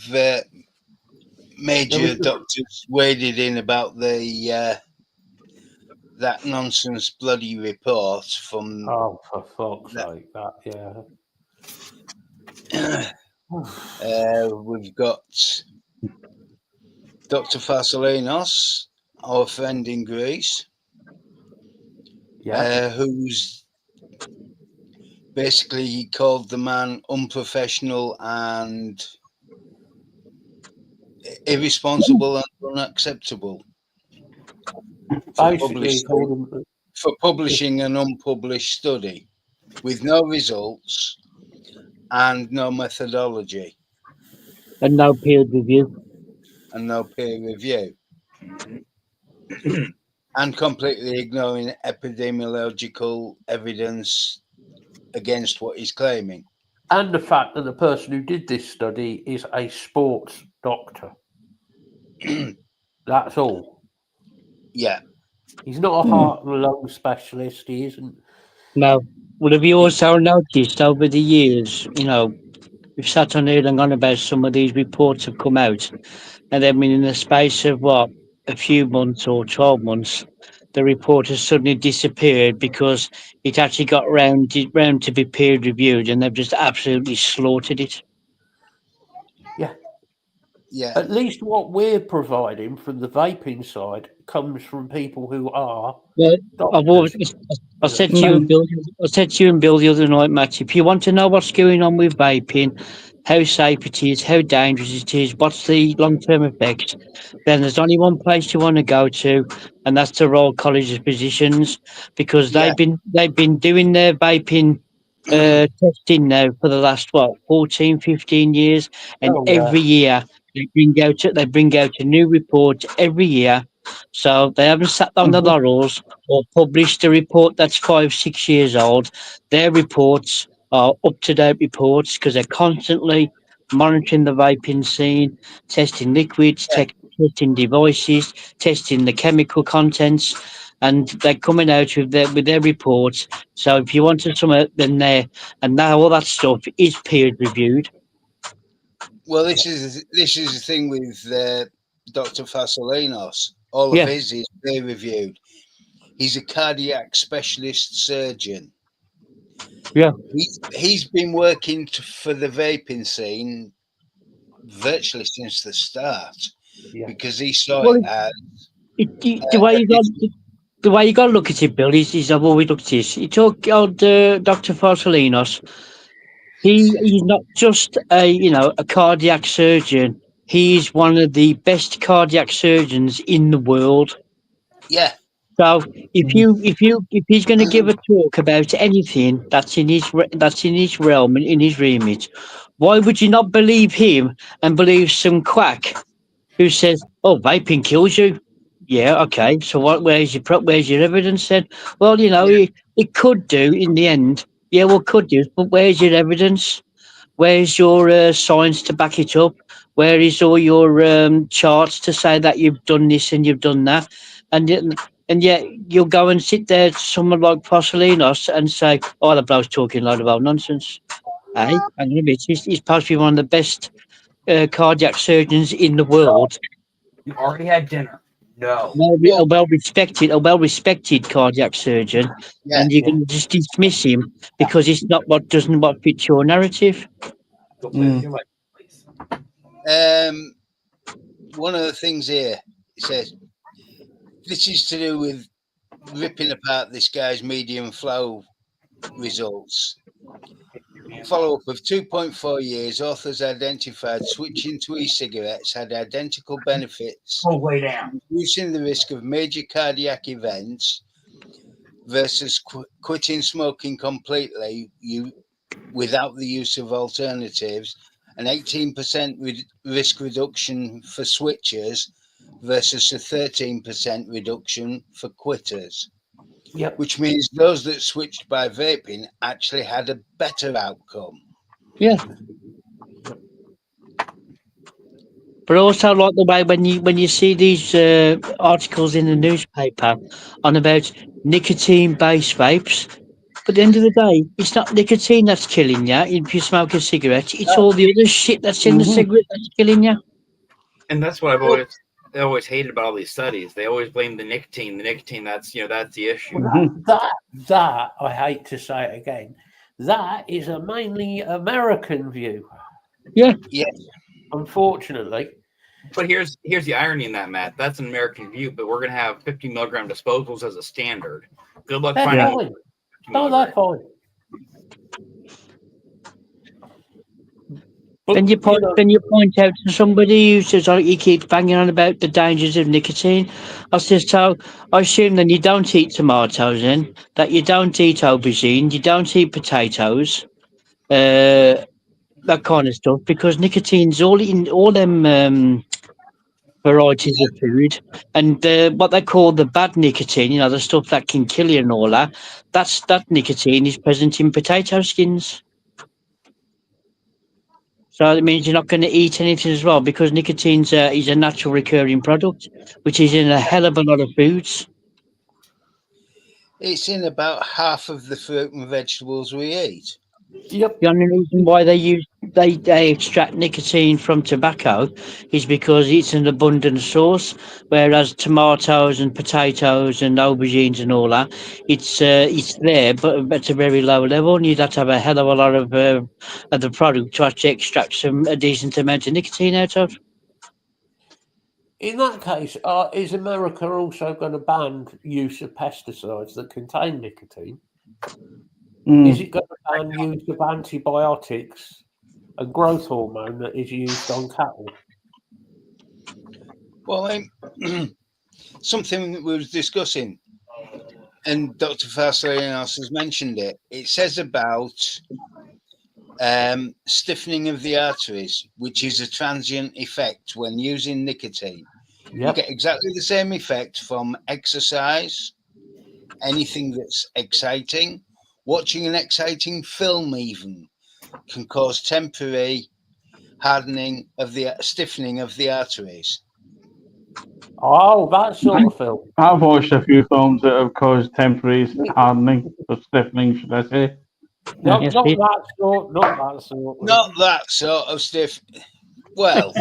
major doctors waded in about the that nonsense bloody report from. Oh, for fuck's sake! That we've got Dr. Fasolinos, our friend in Greece, who's basically called the man unprofessional and irresponsible and unacceptable for publishing an unpublished study with no results and no methodology. And no peer review. And completely ignoring epidemiological evidence against what he's claiming. And the fact that the person who did this study is a sports doctor. That's all. Yeah. He's not a heart and lung specialist. He isn't. No. Well, have you also noticed over the years, we've sat on here and gone about some of these reports have come out, and then in the space of a few months or 12 months, the report has suddenly disappeared because it actually got round to be peer reviewed, and they've just absolutely slaughtered it. Yeah. Yeah. At least what we're providing from the vaping side comes from people who are. Well, doctors. I said to you and Bill. I said to you and Bill the other night, Matt. If you want to know what's going on with vaping, how safe it is, how dangerous it is, what's the long-term effects, then there's only one place you want to go to, and that's the Royal College of Physicians, because they've been doing their vaping testing now for the last 14, 15 years, and every year they bring out a new report every year. So they haven't sat on the laurels or published a report that's 5-6 years old. Their reports are up-to-date reports because they're constantly monitoring the vaping scene, testing liquids, testing devices, testing the chemical contents, and they're coming out with their reports. So if you wanted some, then there, and now all that stuff is peer reviewed. Well, this is the thing with Dr. Fasolinos. All of his is peer reviewed. He's a cardiac specialist surgeon. Yeah, he's been working for the vaping scene virtually since the start because he saw it as the way you got to look at it, Bill, is I've always looked at this. You talk about Dr. Fasolinos. He's not just a cardiac surgeon. He's one of the best cardiac surgeons in the world. Yeah. So if he's going to give a talk about anything that's in his realm and in his remit, why would you not believe him and believe some quack who says, "Oh, vaping kills you"? Yeah, okay. So where's your evidence then? Well, he it could do in the end. Yeah, well, could do. But where's your evidence? Where's your science to back it up? Where is all your charts to say that you've done this and you've done that? And yet you'll go and sit there to someone like Fossolinos and say, "Oh, the bloke's talking a load of old nonsense." Hey, I'm gonna be. He's supposed to be one of the best cardiac surgeons in the world. You already had dinner. No. A well-respected cardiac surgeon, Yeah. and you can just dismiss him because it's not what fits your narrative. Go play with your life, please. One of the things here, it says, this is to do with ripping apart this guy's medium flow results. Follow-up of 2.4 years, authors identified switching to e-cigarettes had identical benefits, Go lay down. reducing the risk of major cardiac events versus quitting smoking completely without the use of alternatives, an 18% risk reduction for switchers versus a 13% reduction for quitters. Yep. Which means those that switched by vaping actually had a better outcome. Yeah. But also like the way when you see these articles in the newspaper on about nicotine-based vapes, but at the end of the day, it's not nicotine that's killing you if you smoke a cigarette. It's all the other shit that's in the cigarette that's killing you. And that's what I always hated about all these studies. They always blame the nicotine. The nicotine, that's the issue. That I hate to say it again. That is a mainly American view. Yeah. Yes. Unfortunately. But here's the irony in that, Matt. That's an American view, but we're gonna have 50 milligram disposables as a standard. Good luck They're finding. fine. No, they're fine. But, Then you point out to somebody who says, "Oh, he keeps banging on about the dangers of nicotine." I says, "So I assume then you don't eat tomatoes, then that you don't eat aubergine, you don't eat potatoes, that kind of stuff, because nicotine's all in all them varieties of food, and what they call the bad nicotine, the stuff that can kill you and all that. That nicotine is present in potato skins." So it means you're not going to eat anything as well, because nicotine is a natural recurring product, which is in a hell of a lot of foods. It's in about half of the fruit and vegetables we eat. Yep. The only reason why they extract nicotine from tobacco is because it's an abundant source, whereas tomatoes and potatoes and aubergines and all that, it's there, but at a very low level, and you'd have to have a hell of a lot of the product to actually extract a decent amount of nicotine out of. In that case, is America also going to ban use of pesticides that contain nicotine? Is it going to ban use of antibiotics and growth hormone that is used on cattle? Well, something that we was discussing, and Dr. Farsalinos has mentioned it. It says about stiffening of the arteries, which is a transient effect when using nicotine. You Yep. get exactly the same effect from exercise, anything that's exciting. Watching an exciting film even can cause temporary stiffening of the arteries. Oh, that sort of film. I've watched a few films that have caused temporary hardening or stiffening, should I say? Not Yes, that Pete. sort. Not that sort. Not that sort of stiff. Well,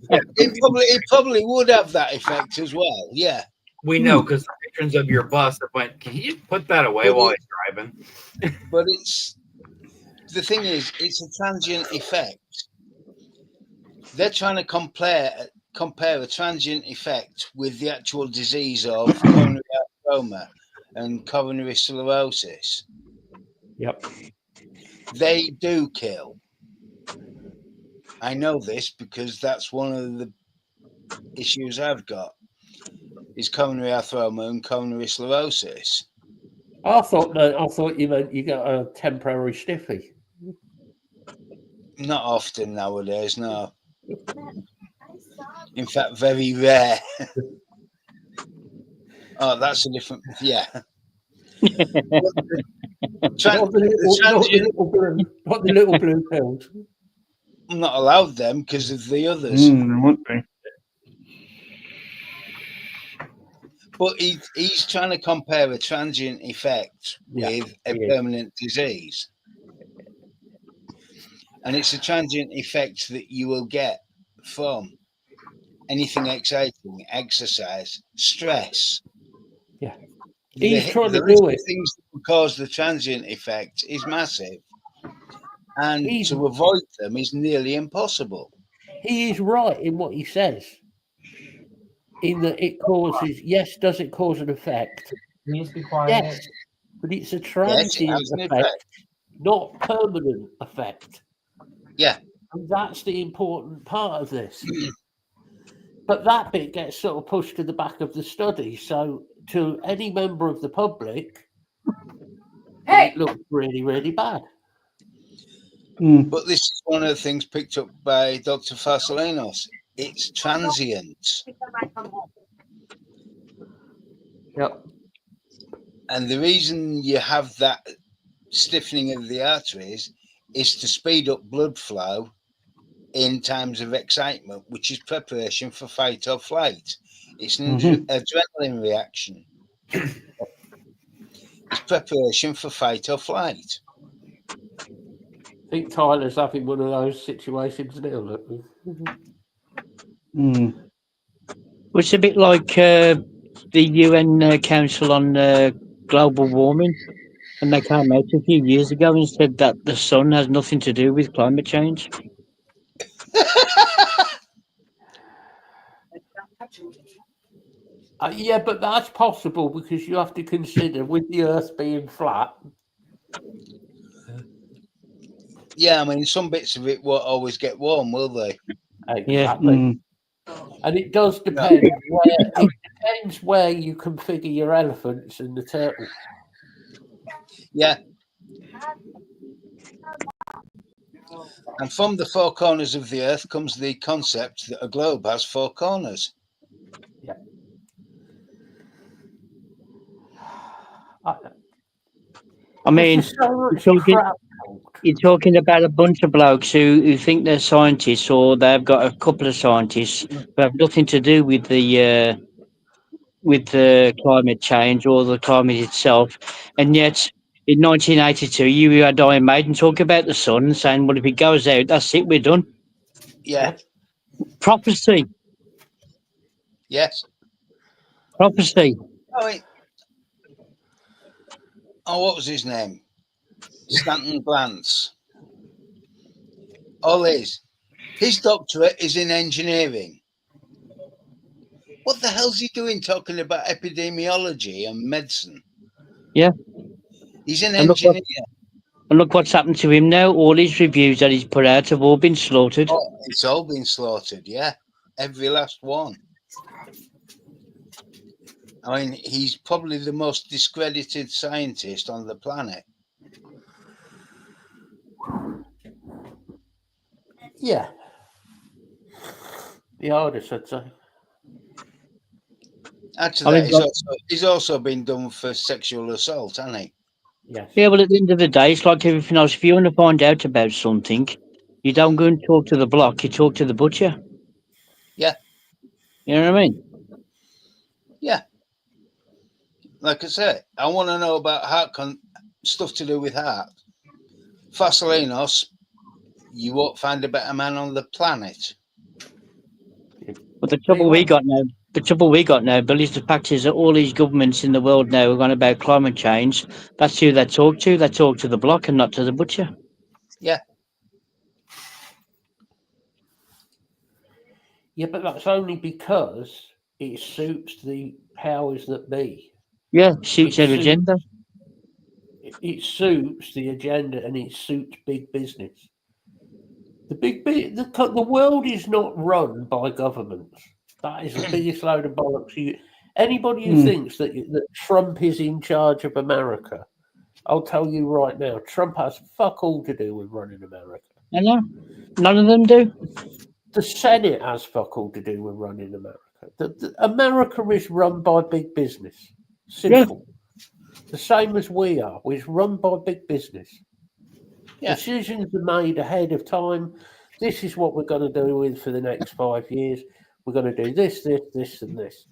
it probably would have that effect as well. Yeah. We know because the patrons of your bus that went, "Can you put that away while he's driving?" But the thing is, it's a transient effect. They're trying to compare a transient effect with the actual disease of coronary arthropathy and coronary sclerosis. Yep. They do kill. I know this because that's one of the issues I've got. Is coronary arthropathy and coronary sclerosis. I thought you meant you got a temporary stiffy. Not often nowadays, no. In fact, very rare. Oh, that's a different. Yeah. Not the little blue pills. I'm not allowed them because of the others. It would be. But he's trying to compare a transient effect with a permanent disease. And it's a transient effect that you will get from anything exciting, exercise, stress. Yeah. He's trying to the do it. Things that will cause the transient effect is massive. And to avoid them is nearly impossible. He is right in what he says. In that it causes, yes, does it cause an effect? Please be quiet. Yes, but it's a transient effect, not permanent effect. Yeah. And that's the important part of this. But that bit gets sort of pushed to the back of the study. So to any member of the public, it looks really, really bad. But this is one of the things picked up by Dr. Fasolinos. It's transient. Yep. And the reason you have that stiffening of the arteries is to speed up blood flow in times of excitement, which is preparation for fight or flight. It's an adrenaline reaction. It's preparation for fight or flight. I think Tyler's having one of those situations now. Look. It's a bit like the UN Council on Global Warming, and they came out a few years ago and said that the sun has nothing to do with climate change. Yeah, but that's possible because you have to consider with the Earth being flat. Yeah, I mean, some bits of it won't always get warm, will they? Exactly. And it does depend where you configure your elephants and the turtle. Yeah. And from the four corners of the earth comes the concept that a globe has four corners. Yeah. I mean, you're talking about a bunch of blokes who think they're scientists, or they've got a couple of scientists who have nothing to do with the climate change or the climate itself. And yet, in 1982, you had Iron Maiden talk about the sun, saying, well, if it goes out, that's it, we're done. Yeah. Prophecy. Yes. Prophecy. What was his name? Stanton Glantz. All his doctorate is in engineering. What the hell's he doing talking about epidemiology and medicine? Yeah. He's an engineer. And look what's happened to him now. All his reviews that he's put out have all been slaughtered. Oh, it's all been slaughtered, yeah. Every last one. I mean, he's probably the most discredited scientist on the planet. Yeah. The hardest, I'd say. Actually, he's also been done for sexual assault, hasn't he? Yes. Yeah, well, at the end of the day, it's like everything else. If you want to find out about something, you don't go and talk to the block, you talk to the butcher. Yeah. You know what I mean? Yeah. Like I said, I want to know about heart stuff to do with heart. Fasolinos, you won't find a better man on the planet. But the trouble we got now, Bill, is the fact is that all these governments in the world now are on about climate change. That's who they talk to. They talk to the block and not to the butcher. Yeah. Yeah, but that's only because it suits the powers that be. Yeah, suits their agenda. It suits the agenda and it suits big business. The world is not run by governments. That is the biggest load of bollocks. Anybody who thinks that Trump is in charge of America, I'll tell you right now, Trump has fuck all to do with running America. I know. None of them do. The Senate has fuck all to do with running America. America is run by big business. Simple. the same as we are. We're run by big business. Yeah. Decisions are made ahead of time. This is what we're going to do with for the next 5 years. We're going to do this, this, this, and this.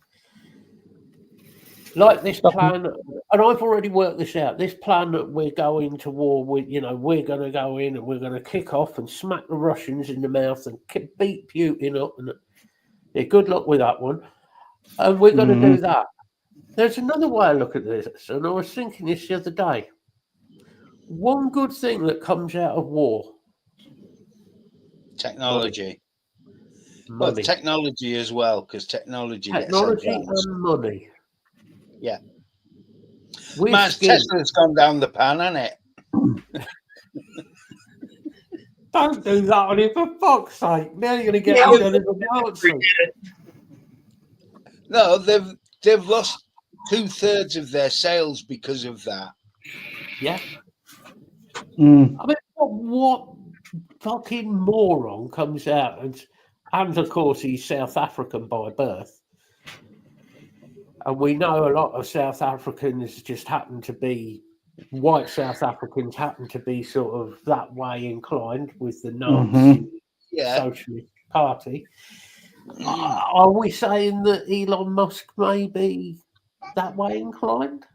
Like this plan, and I've already worked this out. This plan that we're going to war with, we're going to go in and we're going to kick off and smack the Russians in the mouth and beat Putin up. And yeah, good luck with that one. And we're going to do that. There's another way I look at this, and I was thinking this the other day. One good thing that comes out of war: Technology. Well, money. technology as well, because technology Technology gets advanced. and money. Yeah. We're Man, scared. Tesla's gone down the pan, hasn't it? Don't do that on it, for fuck's sake. Now you're going to get Yeah, under the Nazi. No, they've lost 2/3 of their sales because of that. Yeah. Mm. I mean, what fucking moron comes out and of course he's South African by birth. And we know a lot of South Africans just happen to be, white South Africans happen to be sort of that way inclined with the Nazi Yeah. Socialist Party. Are we saying that Elon Musk may be that way inclined?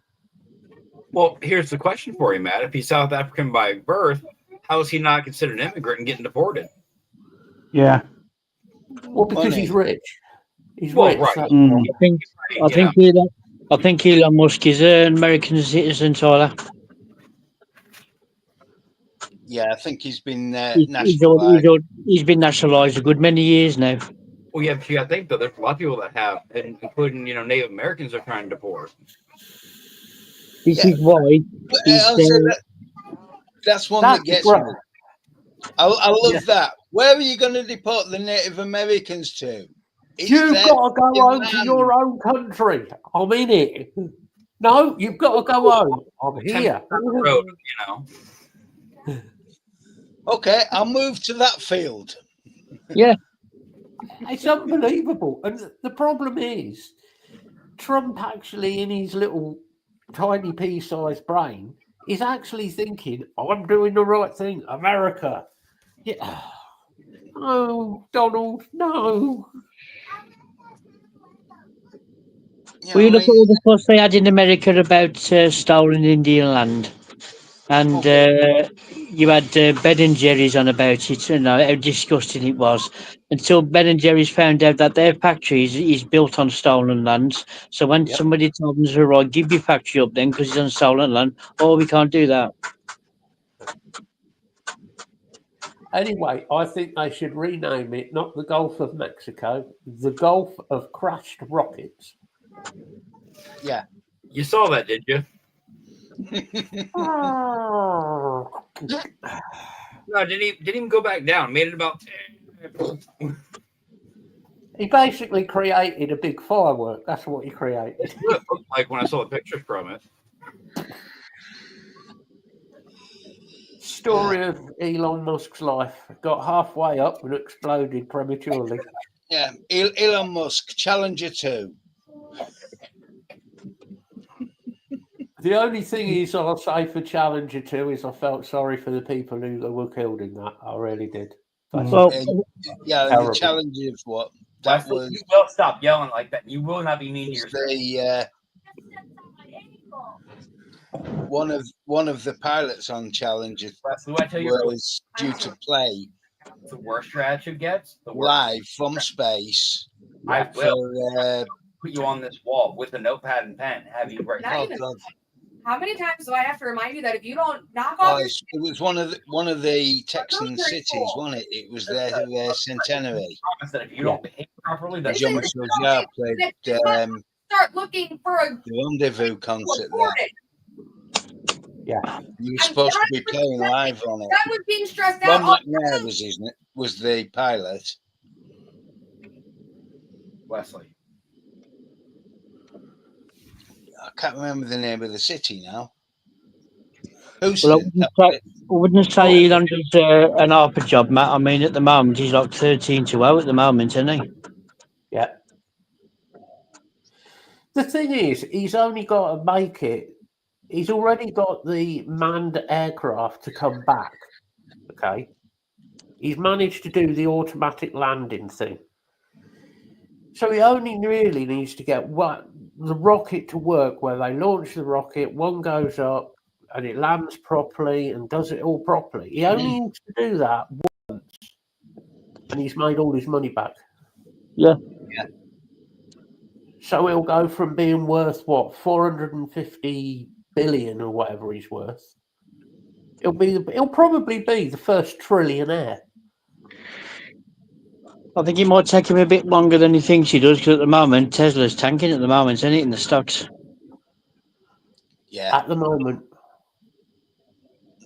Well, here's the question for you, Matt. If he's South African by birth, how is he not considered an immigrant and getting deported? Yeah. Well, because he's rich. He's Well, rich. right. that's Mm. why. I think Elon Musk is an American citizen, Tyler. Yeah, I think he's been He's nationalised. been nationalised a good many years now. Well, yeah, but you gotta think though, there's a lot of people that have, and including Native Americans are trying to deport. This Yeah. is why. But, He's, that's one That's that gets right. me. I love that. Where are you going to deport the Native Americans to? It's You've their got to go fucking home to land. your own country. I'm in it. No, you've got to go home. I'm here. Road, Okay, I'll move to that field. yeah. It's unbelievable. And the problem is, Trump actually, in his little tiny pea-sized brain, is actually thinking, I'm doing the right thing. America. Yeah. No, Donald, no. You Well, you know, look at all the fuss they had in America about stolen Indian land. And you had Ben and Jerry's on about it, how disgusting it was. Until Ben and Jerry's found out that their factory is built on stolen lands. So when somebody told them, right, give your factory up then because it's on stolen land, we can't do that. Anyway, I think they should rename it not the Gulf of Mexico, the Gulf of Crashed Rockets. Yeah. You saw that, did you? No, didn't even go back down. Made it about. He basically created a big firework. That's what he created. That's what it looked like when I saw the pictures from it. Story of Elon Musk's life. Got halfway up and exploded prematurely. Yeah, Elon Musk, Challenger 2. The only thing is, I'll say for Challenger 2 is I felt sorry for the people who were killed in that. I really did. Well, Yeah, Terrible. the Challenger of what? That Wesley, was you will stop yelling like that. You will not be mean to yourself. the one of the pilots on Challenger Wesley, what I tell you, was due to play the worst strategy gets, the worse. live from space. I will For, put you on this wall with a notepad and pen. Have you right Not oh even- God. How many times do I have to remind you that if you don't knock off Oh, your it was one of the Texan cities, wasn't it? It was their centenary. promise that if you don't behave properly, that John Sojar played start looking for a the rendezvous concert there. record it. You were supposed to be playing live on it. That was being stressed Ron out. all McNair was the pilot. Wesley. I can't remember the name of the city now. Well, Houston. I wouldn't say Elon does an ARPA job, Matt. I mean, at the moment, he's like 13-0 at the moment, isn't he? Yeah. The thing is, he's only got to make it He's already got the manned aircraft to come back. Okay. He's managed to do the automatic landing thing. So he only really needs to get the rocket to work where they launch the rocket, one goes up and it lands properly and does it all properly. He only needs to do that once and he's made all his money back. Yeah. So he'll go from being worth, 450 billion or whatever he's worth. He'll probably be the first trillionaire. I think it might take him a bit longer than he thinks he does, because at the moment, Tesla's tanking at the moment, isn't it, in the stocks? Yeah. At the moment.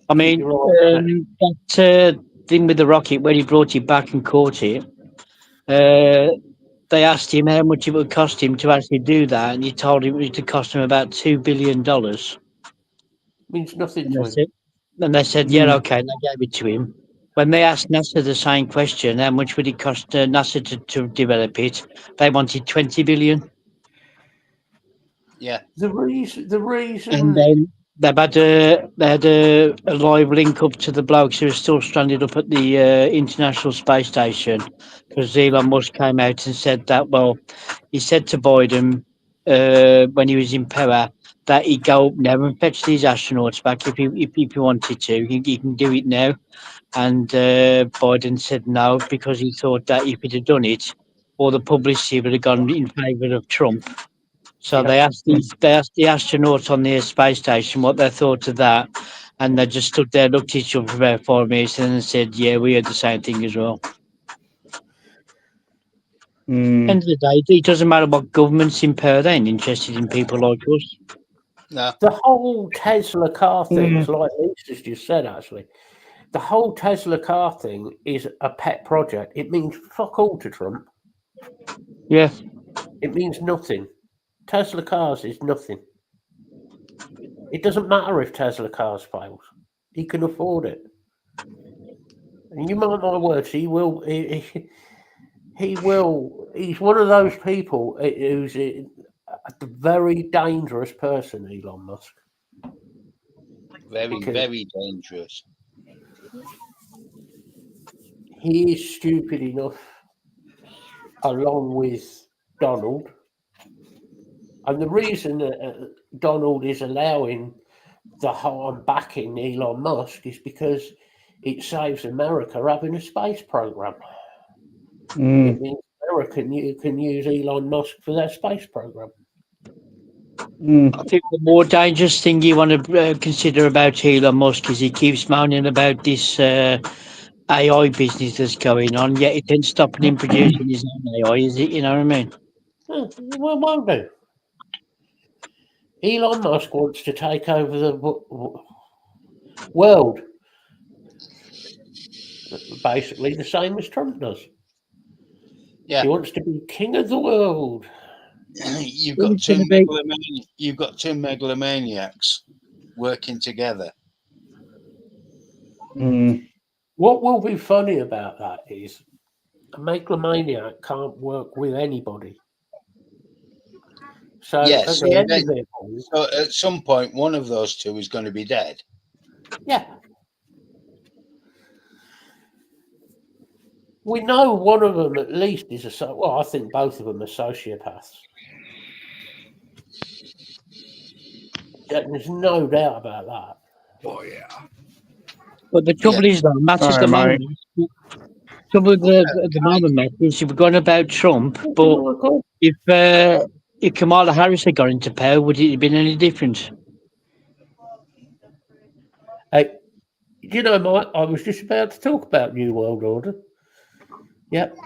I mean, that thing with the rocket, when he brought it back and caught it, they asked him how much it would cost him to actually do that, and he told him it would cost him about $2 billion. Means nothing to him. And they said, yeah, okay, and they gave it to him. When they asked NASA the same question, how much would it cost NASA to develop it? They wanted 20 billion. Yeah. The reason. And then they had a live link up to the blokes who are still stranded up at the International Space Station, because Elon Musk came out and said that, well, he said to Biden when he was in power that he'd go up now and fetch these astronauts back if he wanted to. He can do it now. And Biden said no, because he thought that if he'd have done it, all the publicity would have gone in favour of Trump. So they asked the astronauts on the space station what they thought of that, and they just stood there, looked at each other for about 5 minutes, and then said, "Yeah, we had the same thing as well." End of the day, it doesn't matter what government's in power; they ain't interested in people like us. No. The whole Tesla car thing is like Lisa's just said, actually. The whole Tesla car thing is a pet project. It means fuck all to Trump. Yeah. It means nothing. Tesla cars is nothing. It doesn't matter if Tesla cars fails. He can afford it. And you mark my words, he will. He will. He's one of those people who's a very dangerous person, Elon Musk. Very dangerous. He is stupid enough, along with Donald. And the reason that Donald is allowing the whole backing Elon Musk is because it saves America having a space program. It means America can use Elon Musk for their space program. I think the more dangerous thing you want to consider about Elon Musk is he keeps moaning about this AI business that's going on, yet it ain't stopping him producing his own AI, is it? You know what I mean? Well, won't do. Elon Musk wants to take over the world. Basically the same as Trump does. Yeah. He wants to be king of the world. You've got two megalomaniacs working together. What will be funny about that is a megalomaniac can't work with anybody. So, Yes, at the end of it, so at some point, one of those two is going to be dead. Yeah. We know one of them at least is well, I think both of them are sociopaths. There's no doubt about that. Oh yeah. But the trouble is, though, Matt, at the moment, Matt, is we're going about Trump, but if Kamala Harris had got into power, would it have been any different? Hey, you know, Mike, I was just about to talk about New World Order. Yep.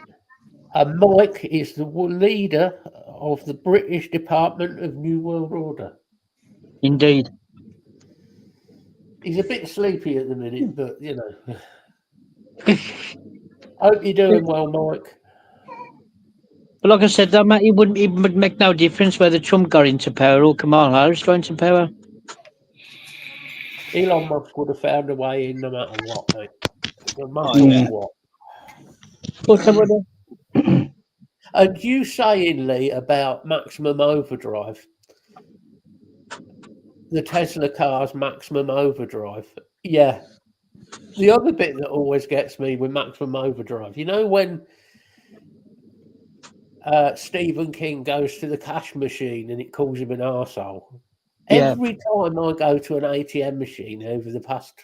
And Mike is the leader of the British Department of New World Order. Indeed. He's a bit sleepy at the minute, but, you know. Hope you're doing well, Mike. But like I said, though, Matt, it would make no difference whether Trump got into power or Kamala Harris got into power. Elon Musk would have found a way in no matter what, mate. No matter what. And you saying, Lee, about Maximum Overdrive, the Tesla car's maximum overdrive. Yeah. The other bit that always gets me with maximum overdrive, you know, when Stephen King goes to the cash machine and it calls him an arsehole. Yeah. Every time I go to an ATM machine over the past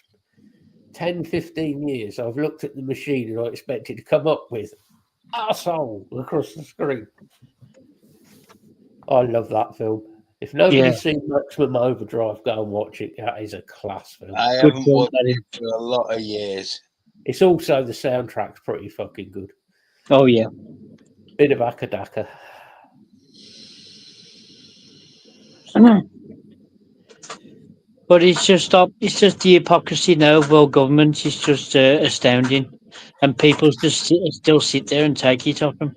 10, 15 years, I've looked at the machine and I expected to come up with arsehole across the screen. I love that film. If nobody's seen Maximum Overdrive, go and watch it. That is a class film. I Good haven't film, watched that is. it for a lot of years. It's also the soundtrack's pretty fucking good. Oh yeah. Bit of Akadaka. But it's just the hypocrisy now of world governments. It's just astounding, and people just still sit there and take it off them.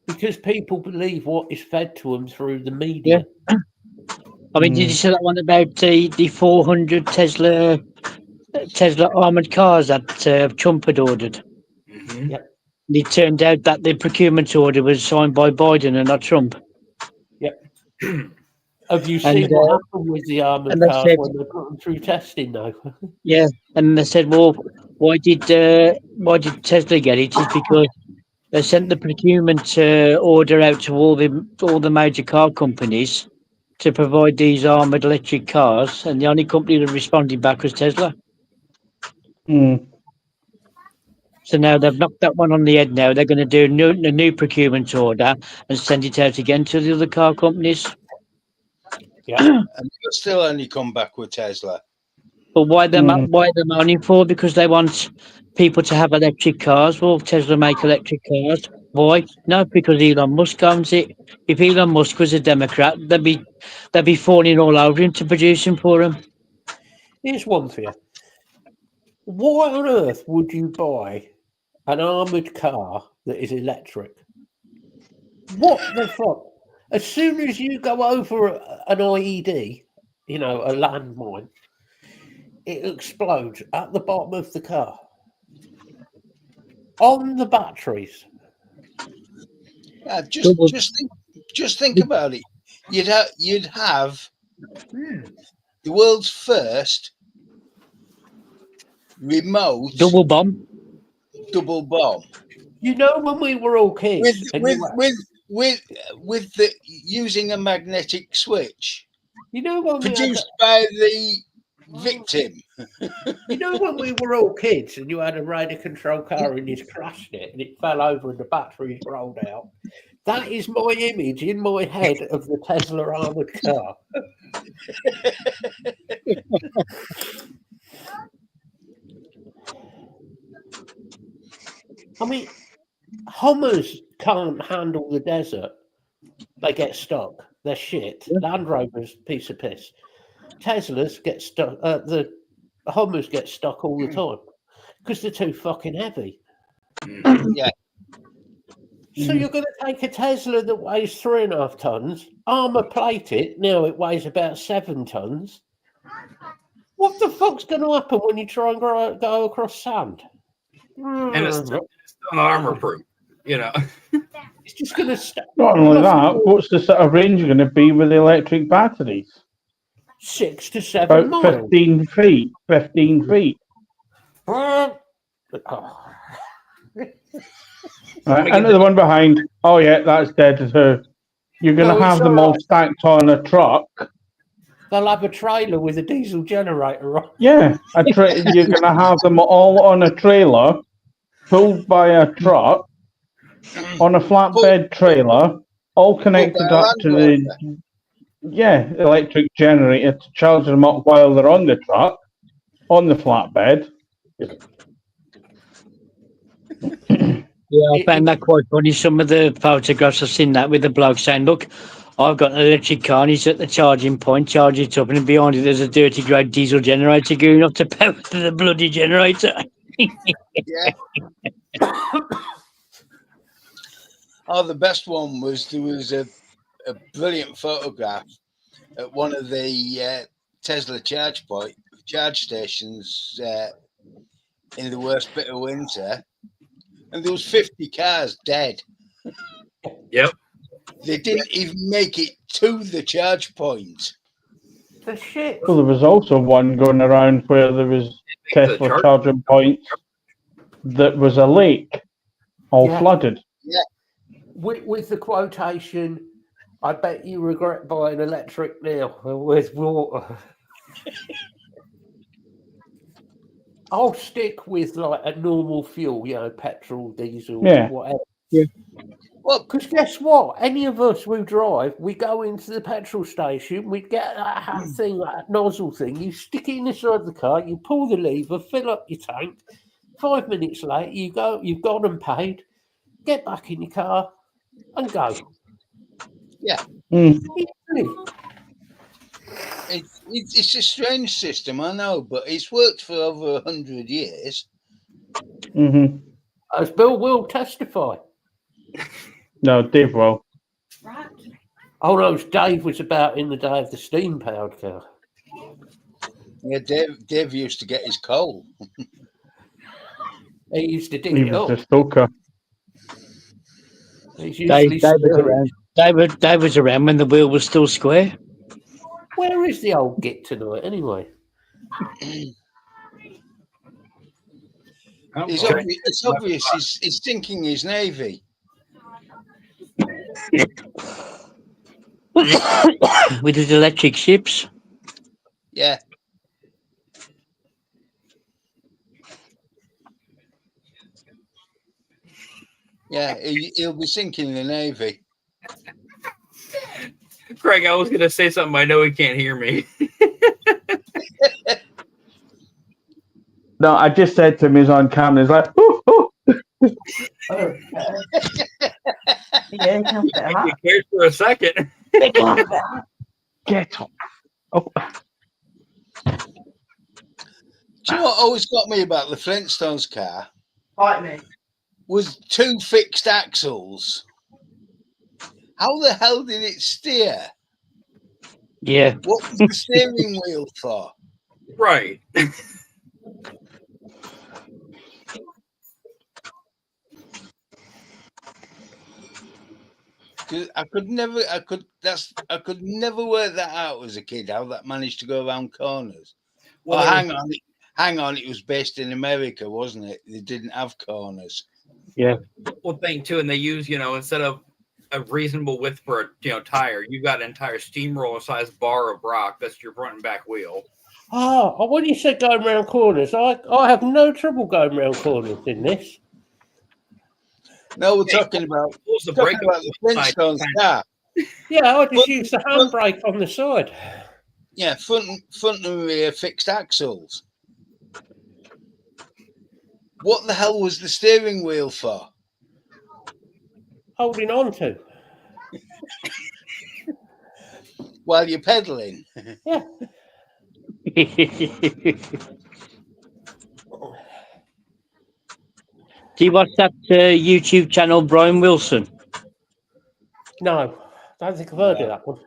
Because people believe what is fed to them through the media. I mean, did you see that one about the 400 Tesla armored cars that Trump had ordered? Mhm. Yep. And it turned out that the procurement order was signed by Biden and not Trump. Yep. Have you And, seen what happened with the armored and they cars said- when they put them through testing now? Yeah, and they said, well, why did Tesla get it? It's because they sent the procurement order out to all the major car companies to provide these armored electric cars, and the only company that responded back was Tesla. Mm. So now they've knocked that one on the head. Now they're going to do a new procurement order and send it out again to the other car companies. Yeah. And they'll still only come back with Tesla. But why they're moaning for? Because they want people to have electric cars. Well, Tesla make electric cars. Why? No, because Elon Musk owns it. If Elon Musk was a Democrat, they'd be falling all over him to produce them for him. Here's one for you. Why on earth would you buy an armoured car that is electric? What the fuck? As soon as you go over an IED, you know, a landmine, it explodes at the bottom of the car. On the batteries. Yeah, just think about it. You'd have the world's first remote Double bomb. double bomb You know when we were all kids, with the using a magnetic switch you know when produced by the victim. you know when we were all kids and you had a radio control car and you crashed it and it fell over and the batteries rolled out. That is my image in my head of the Tesla armored car. I mean, Hummers can't handle the desert. They get stuck. They're shit. Land Rovers, piece of piss. Teslas get stuck. The Hummers get stuck all the time because they're too fucking heavy. Yeah. So you're going to take a Tesla that weighs 3.5 tons, armor plate it. Now it weighs about 7 tons. What the fuck's going to happen when you try and go across sand? And it's still not armor proof, you know. It's just going to stop. Not only that, what's the sort of range going to be with the electric batteries? 6 to 7 About miles. 15 feet. 15 feet. Oh. Right, and the one behind. Oh yeah, that's dead too. You're going to No, it's have them all alright. stacked on a truck. They'll have a trailer with a diesel generator on. Yeah, you're going to have them all on a trailer, pulled by a truck, on a flatbed trailer, all connected up to the electric generator to charge them up while they're on the truck, on the flatbed. Yeah, I found that quite funny. Some of the photographs I've seen that with the bloke saying, look, I've got an electric car and he's at the charging point, charge it up, and behind it there's a dirty grey diesel generator going up to power the bloody generator. Yeah. Oh, the best one was there was a brilliant photograph at one of the Tesla charge stations in the worst bit of winter, and there was 50 cars dead. Yep. They didn't even make it to the charge point. The shit. Well, there was also one going around where there was Tesla charging points that was a lake, all Yeah. flooded. With the quotation, I bet you regret buying electric now with water. I'll stick with like a normal fuel, petrol, diesel, Yeah. whatever. Yeah. Well, Because guess what? Any of us who drive, we go into the petrol station, we get that thing, that nozzle thing, you stick it inside the car, you pull the lever, fill up your tank. 5 minutes later, you've gone and paid, get back in your car and go. Mm. it's a strange system, I know, but it's worked for over 100 years. Mm-hmm. As Bill will testify. No, Dave will. Right. Oh no, Dave was about in the day of the steam-powered car. Yeah, Dave used to get his coal. He used to dig He it was up. the stoker. He's usually Dave was around. Dave was around when the wheel was still square. Where is the old git tonight, anyway? It's obvious he's thinking his navy. With his electric ships. Yeah. Yeah, he'll be sinking the navy. Craig, I was going to say something. I know he can't hear me. No, I just said to him, he's on camera, he's like, ooh, ooh. Yeah, he comes a bit He hot. cared for a second. Get up. Oh. Do you know what always got me about the Flintstones car? Fight me. Was 2 fixed axles. How the hell did it steer? Yeah. What was the steering wheel for? Right. I could never work that out as a kid. How that managed to go around corners. Well, hang on. It was based in America, wasn't it? They didn't have corners. Yeah. One thing too, and they use, instead of a reasonable width for a tire, you've got an entire steamroller sized bar of rock. That's your front and back wheel. Oh, when you said going round corners, I have no trouble going round corners in this. No, we're talking about the Flintstones car. Yeah, I just use the handbrake on the side. Yeah, front and rear fixed axles. What the hell was the steering wheel for? Holding on to. While you're pedaling. Yeah. Do you watch that YouTube channel, Brian Wilson? No, I don't think I've heard of that one.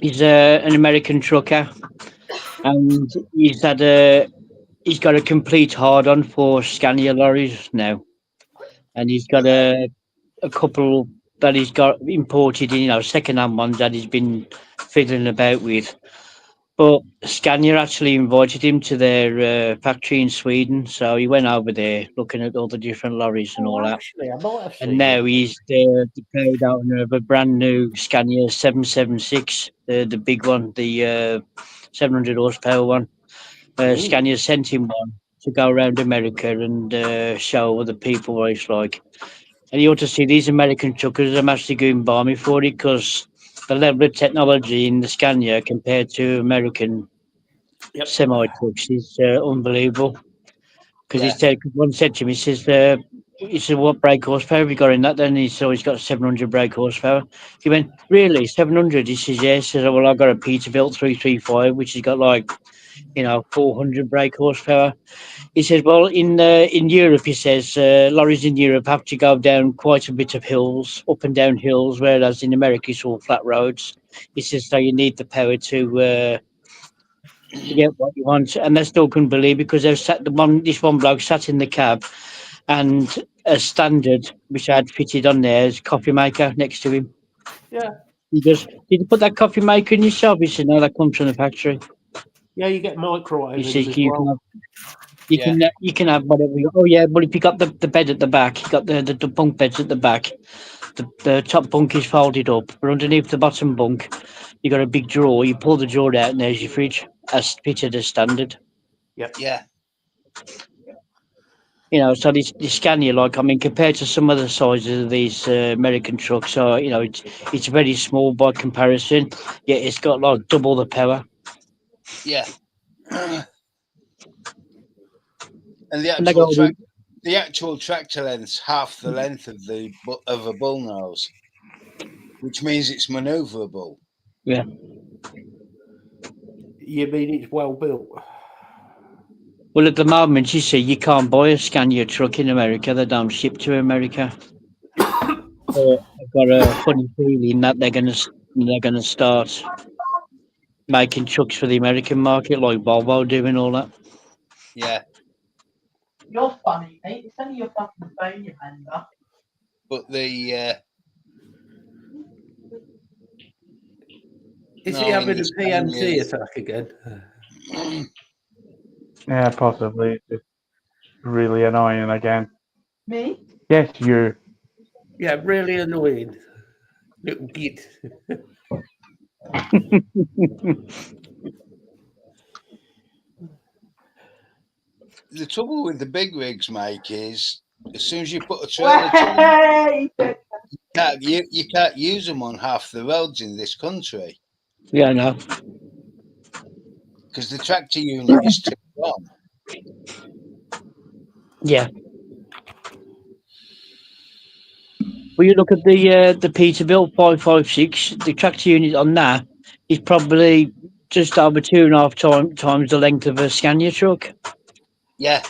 He's an American trucker, and he's got a complete hard-on for Scania lorries now, and he's got a couple that he's got imported in, second-hand ones that he's been fiddling about with. But Scania actually invited him to their factory in Sweden, so he went over there looking at all the different lorries and all that. Actually, I might have seen And now he's the proud owner of a brand new Scania 776, the big one, the 700 horsepower one. Scania sent him one to go around America and show other people what it's like. And you ought to see these American truckers. I'm actually going balmy for it because the level of technology in the Scania compared to American semi trucks is unbelievable. Because one said to me, he said, what brake horsepower have you got in that then? He said, he's got 700 brake horsepower. He went, really, 700? He says, yes. He said, well, I've got a Peterbilt 335, which has got 400 brake horsepower. He said, well, in Europe, he says, lorries in Europe have to go down quite a bit of hills, up and down hills, whereas in America, it's all flat roads. He says, so you need the power to get what you want. And they still couldn't believe because this one bloke sat in the cab and a standard, which I had fitted on there, is a coffee maker next to him. Yeah. He goes, "Did you put that coffee maker in yourself?" He said, "No, that comes from the factory." Yeah, you get microwave. He says, as "You well. can have, Yeah. you can have whatever." You Oh yeah, but if you got the bed at the back, you got the bunk beds at the back. The top bunk is folded up, but underneath the bottom bunk, you got a big drawer. You pull the drawer out, and there's your fridge, as fitted as standard. Yeah. You know, so they scan you like, I mean, compared to some other sizes of these American trucks, you know, it's very small by comparison. Yet it's got like double the power. Yeah. And the And they go, actual tractor length's half the length of a bull nose, which means it's manoeuvrable. yeah. You mean it's well built? Well, at the moment, you see, you can't buy a Scania truck in America. They don't ship to America. So I've got a funny feeling that they're gonna start making trucks for the American market, like Volvo doing all that. Yeah. You're funny, mate. It's only your fucking phone, you bender. But the Is No, he I mean, having a it's PMT Scania. attack again? Yeah, possibly. It's just really annoying again. Me? Yes, you. Yeah, really annoying. Little git. the trouble with the big rigs, Mike, is as soon as you put a trailer to them, you can't use them on half the roads in this country Yeah, I know. because the tractor unit is too long. Yeah. Well, you look at the Peterbilt 556. The tractor unit on that is probably just over 2.5 times the length of a Scania truck, Yeah,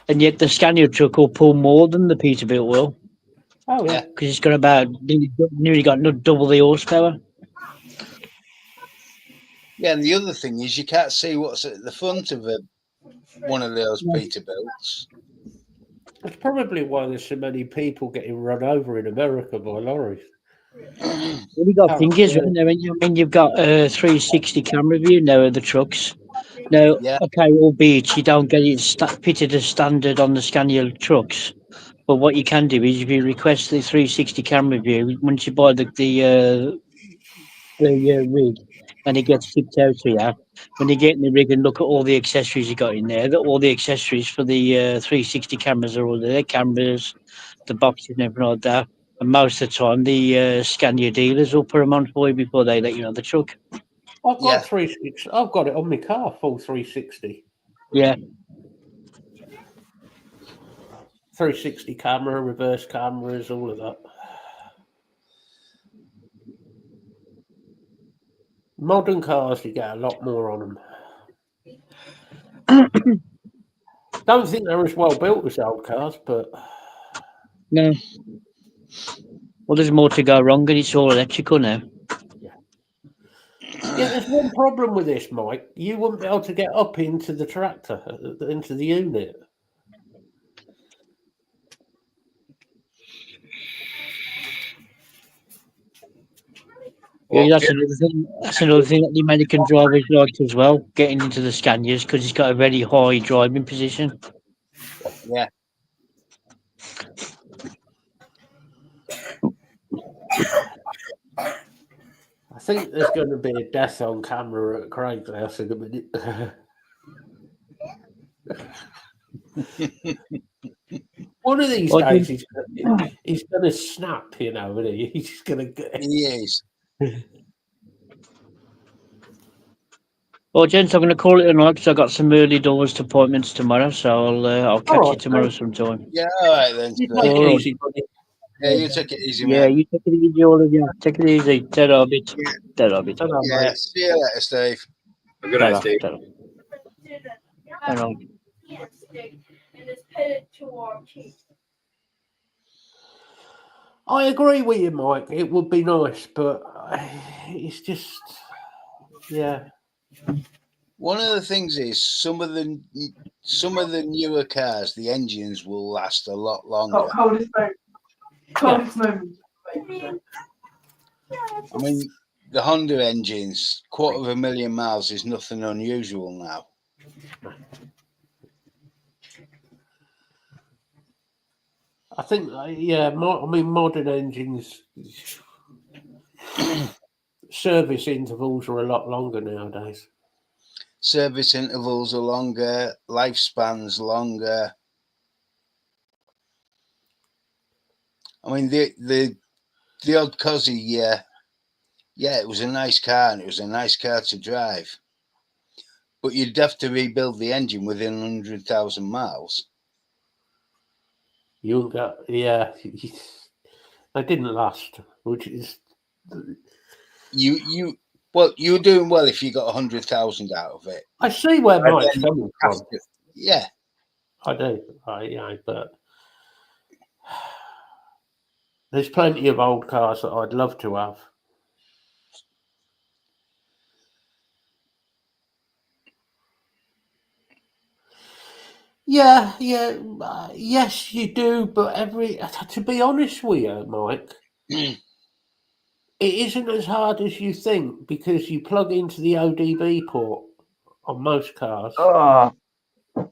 and yet the Scania truck will pull more than the Peterbilt will Oh, yeah. because it's got about nearly got double the horsepower. Yeah, and the other thing is you can't see what's at the front of one of those Peterbilts. that's probably why there's so many people getting run over in America by lorries. Well, you got Oh, fingers, yeah. right? I mean, you've got a 360 camera view now of the trucks. Now, Yeah. okay, albeit you don't get it pitted as standard on the Scania trucks, but what you can do is if you request the 360 camera view, once you buy the rig and it gets shipped out to you, when you get in the rig and look at all the accessories you got in there, all the accessories for the 360 cameras are all there, cameras, the boxes and everything like that. And most of the time, the Scania dealers will put them on for you before they let you know the truck. I've got Yeah. 360. I've got it on my car, full 360. Yeah. 360 camera, reverse cameras, all of that. Modern cars, you get a lot more on them. Don't think they're as well built as old cars, but No. Well, there's more to go wrong, and it's all electrical now. yeah, there's one problem with this, Mike. You wouldn't be able to get up into the tractor, into the unit. Yeah, that's another thing. That's another thing that the American drivers like as well, getting into the Scanias because it's got a very high driving position. Yeah. I think there's going to be a death on camera at Craig's house in a minute. One of these days, he's going to snap, you know, and he's going to get. He is. Well, gents, I'm going to call it a night because I've got some early doors appointments tomorrow, so I'll catch you tomorrow sometime. Yeah, all right then. You take it easy, buddy. Yeah, you take it easy, Yeah, man. you take it easy, all of you. Take it easy. Ta-ra, bit. Ta-ra, bit. Yeah, see you later, Steve. Good night, Steve. Ta-ra. I agree with you, Mike. It would be nice, but it's just, yeah. One of the things is some of the newer cars, the engines will last a lot longer. Coldest moment. Coldest moment. I mean, the Honda engines, 250,000 miles is nothing unusual now. I think, modern engines service intervals are a lot longer nowadays. Service intervals are longer, lifespans longer. I mean, the old Cosy, yeah, it was a nice car and it was a nice car to drive. But you'd have to rebuild the engine within 100,000 miles. They didn't last, which is you were doing well if you got 100,000 out of it. I see where Mike's coming from. Yeah, I do. But there's plenty of old cars that I'd love to have. Yes, you do. But to be honest with you, Mike, it isn't as hard as you think because you plug into the ODB port on most cars,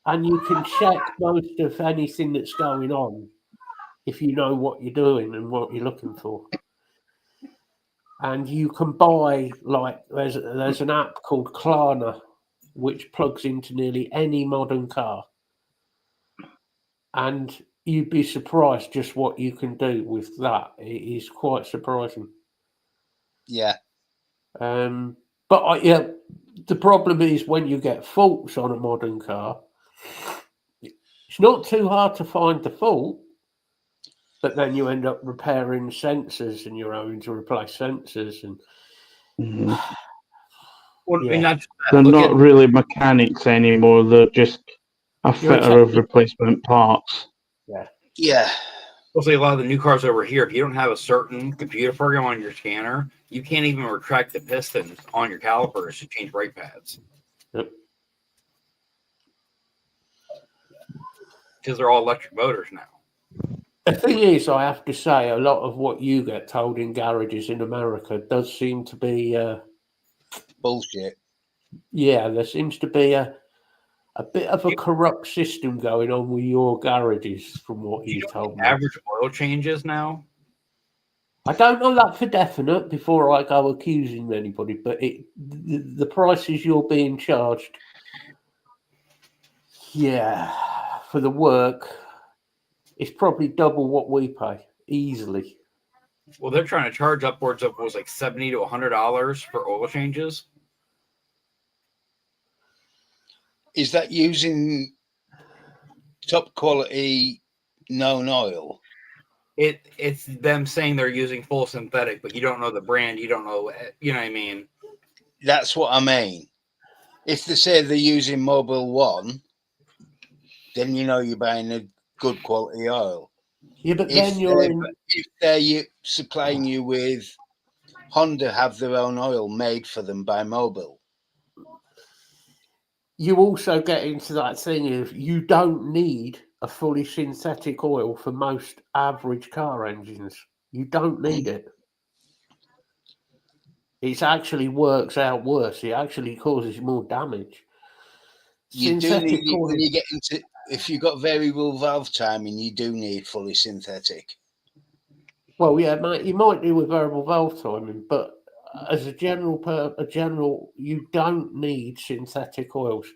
and you can check most of anything that's going on if you know what you're doing and what you're looking for. And you can buy, like, there's an app called Klarna, which plugs into nearly any modern car. And you'd be surprised just what you can do with that. It is quite surprising. Yeah. The problem is when you get faults on a modern car, it's not too hard to find the fault, but then you end up repairing sensors and you're having to replace sensors. And they're not really mechanics anymore. They're just a fitter of replacement parts. Yeah. We'll say a lot of the new cars over here, if you don't have a certain computer program on your scanner, you can't even retract the pistons on your calipers to change brake pads. Yep. Because they're all electric motors now. The thing is, I have to say, a lot of what you get told in garages in America does seem to be bullshit. Yeah, there seems to be a bit of a corrupt system going on with your garages, from what you told me. Average oil changes now? I don't know that for definite before I go accusing anybody, but the prices you're being charged, for the work, it's probably double what we pay, easily. Well, they're trying to charge upwards of $70 to $100 for oil changes. Is that using top quality known oil? It's them saying they're using full synthetic, but you don't know the brand. You don't know, you know what I mean? That's what I mean. If they say they're using Mobil 1, then you know you're buying a good quality oil. Yeah, but if they're supplying you with Honda, have their own oil made for them by Mobil. You also get into that thing of you don't need a fully synthetic oil for most average car engines. You don't need it. It actually works out worse. It actually causes more damage. You do need it when you get into, if you've got variable valve timing, you do need fully synthetic. Well, yeah, you might do with variable valve timing, but as a general, you don't need synthetic oils.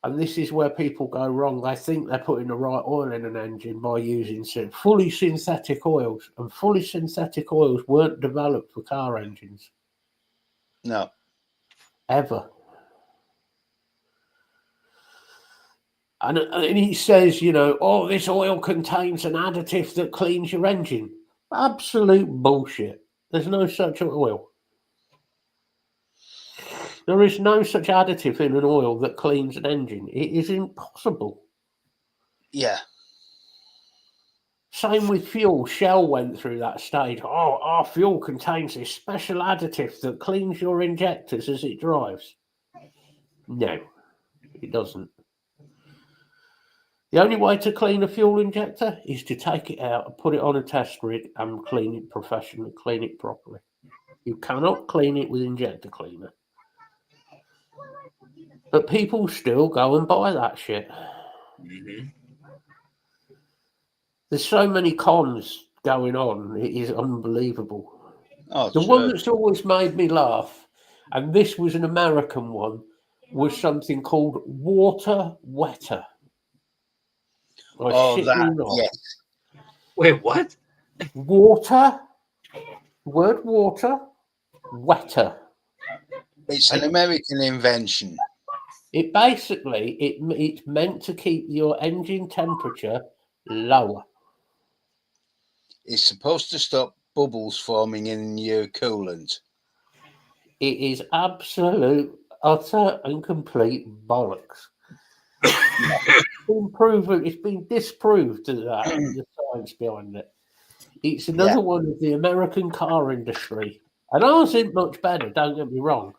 And this is where people go wrong. They think they're putting the right oil in an engine by using fully synthetic oils. And fully synthetic oils weren't developed for car engines. No. Ever. And he says, this oil contains an additive that cleans your engine. Absolute bullshit. There's no such oil. There is no such additive in an oil that cleans an engine. It is impossible. Yeah. Same with fuel. Shell went through that stage. Oh, our fuel contains this special additive that cleans your injectors as it drives. No, it doesn't. The only way to clean a fuel injector is to take it out and put it on a test rig and clean it professionally, clean it properly. You cannot clean it with injector cleaner. But people still go and buy that shit. Mhm. There's so many cons going on. It is unbelievable. Oh, The true. one that's always made me laugh, and this was an American one, was something called water wetter. I Oh, shit that, you not. yes. Wait, what? Water, word water, wetter. It's an American invention. It basically it's meant to keep your engine temperature lower. It's supposed to stop bubbles forming in your coolant. It is absolute, utter, and complete bollocks. It's been disproved that the science behind it. It's another one of the American car industry. And ours isn't much better, don't get me wrong.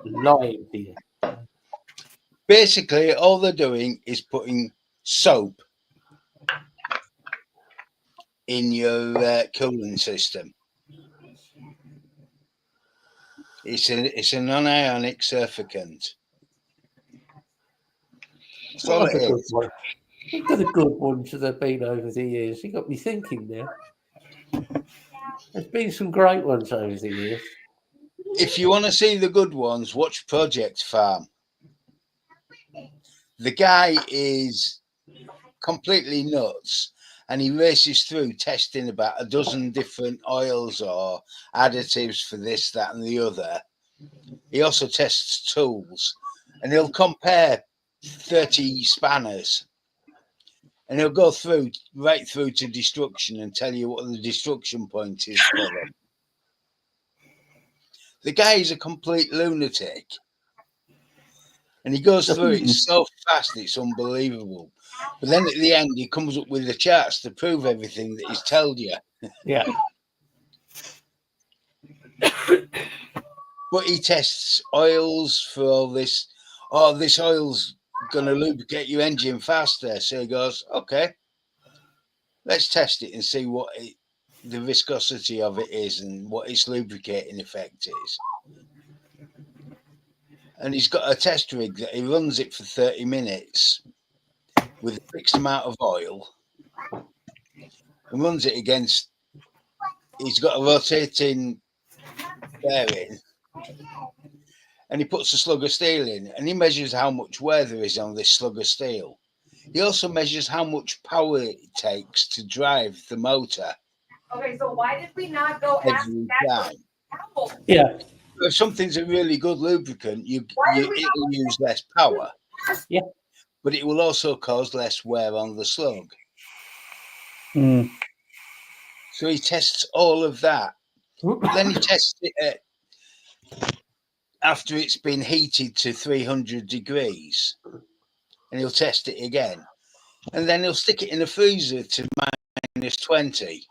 Lying to you. Basically, all they're doing is putting soap in your cooling system. It's a non-ionic surfactant. That's all it is. We've got a good ones that have been over the years. You got me thinking now. There's been some great ones over the years. If you want to see the good ones, watch Project Farm. The guy is completely nuts, and he races through testing about a dozen different oils or additives for this, that, and the other. He also tests tools, and he'll compare 30 spanners, and he'll go through right through to destruction and tell you what the destruction point is for them. The guy is a complete lunatic, and he goes through it so fast it's unbelievable. But then at the end, he comes up with the charts to prove everything that he's told you. Yeah. But he tests oils for all this. Oh, this oil's going to lubricate your engine faster. So he goes, okay, let's test it and see what the viscosity of it is and what its lubricating effect is. And he's got a test rig that he runs it for 30 minutes with a fixed amount of oil and runs it against. He's got a rotating bearing, and he puts a slug of steel in, and he measures how much wear there is on this slug of steel. He also measures how much power it takes to drive the motor. Okay, so why did we not go ask Every that? time. Yeah. If something's a really good lubricant, it'll use less power. Yeah. But it will also cause less wear on the slug. Mm. So he tests all of that. Then he tests it after it's been heated to 300 degrees. And he'll test it again. And then he'll stick it in the freezer to minus 20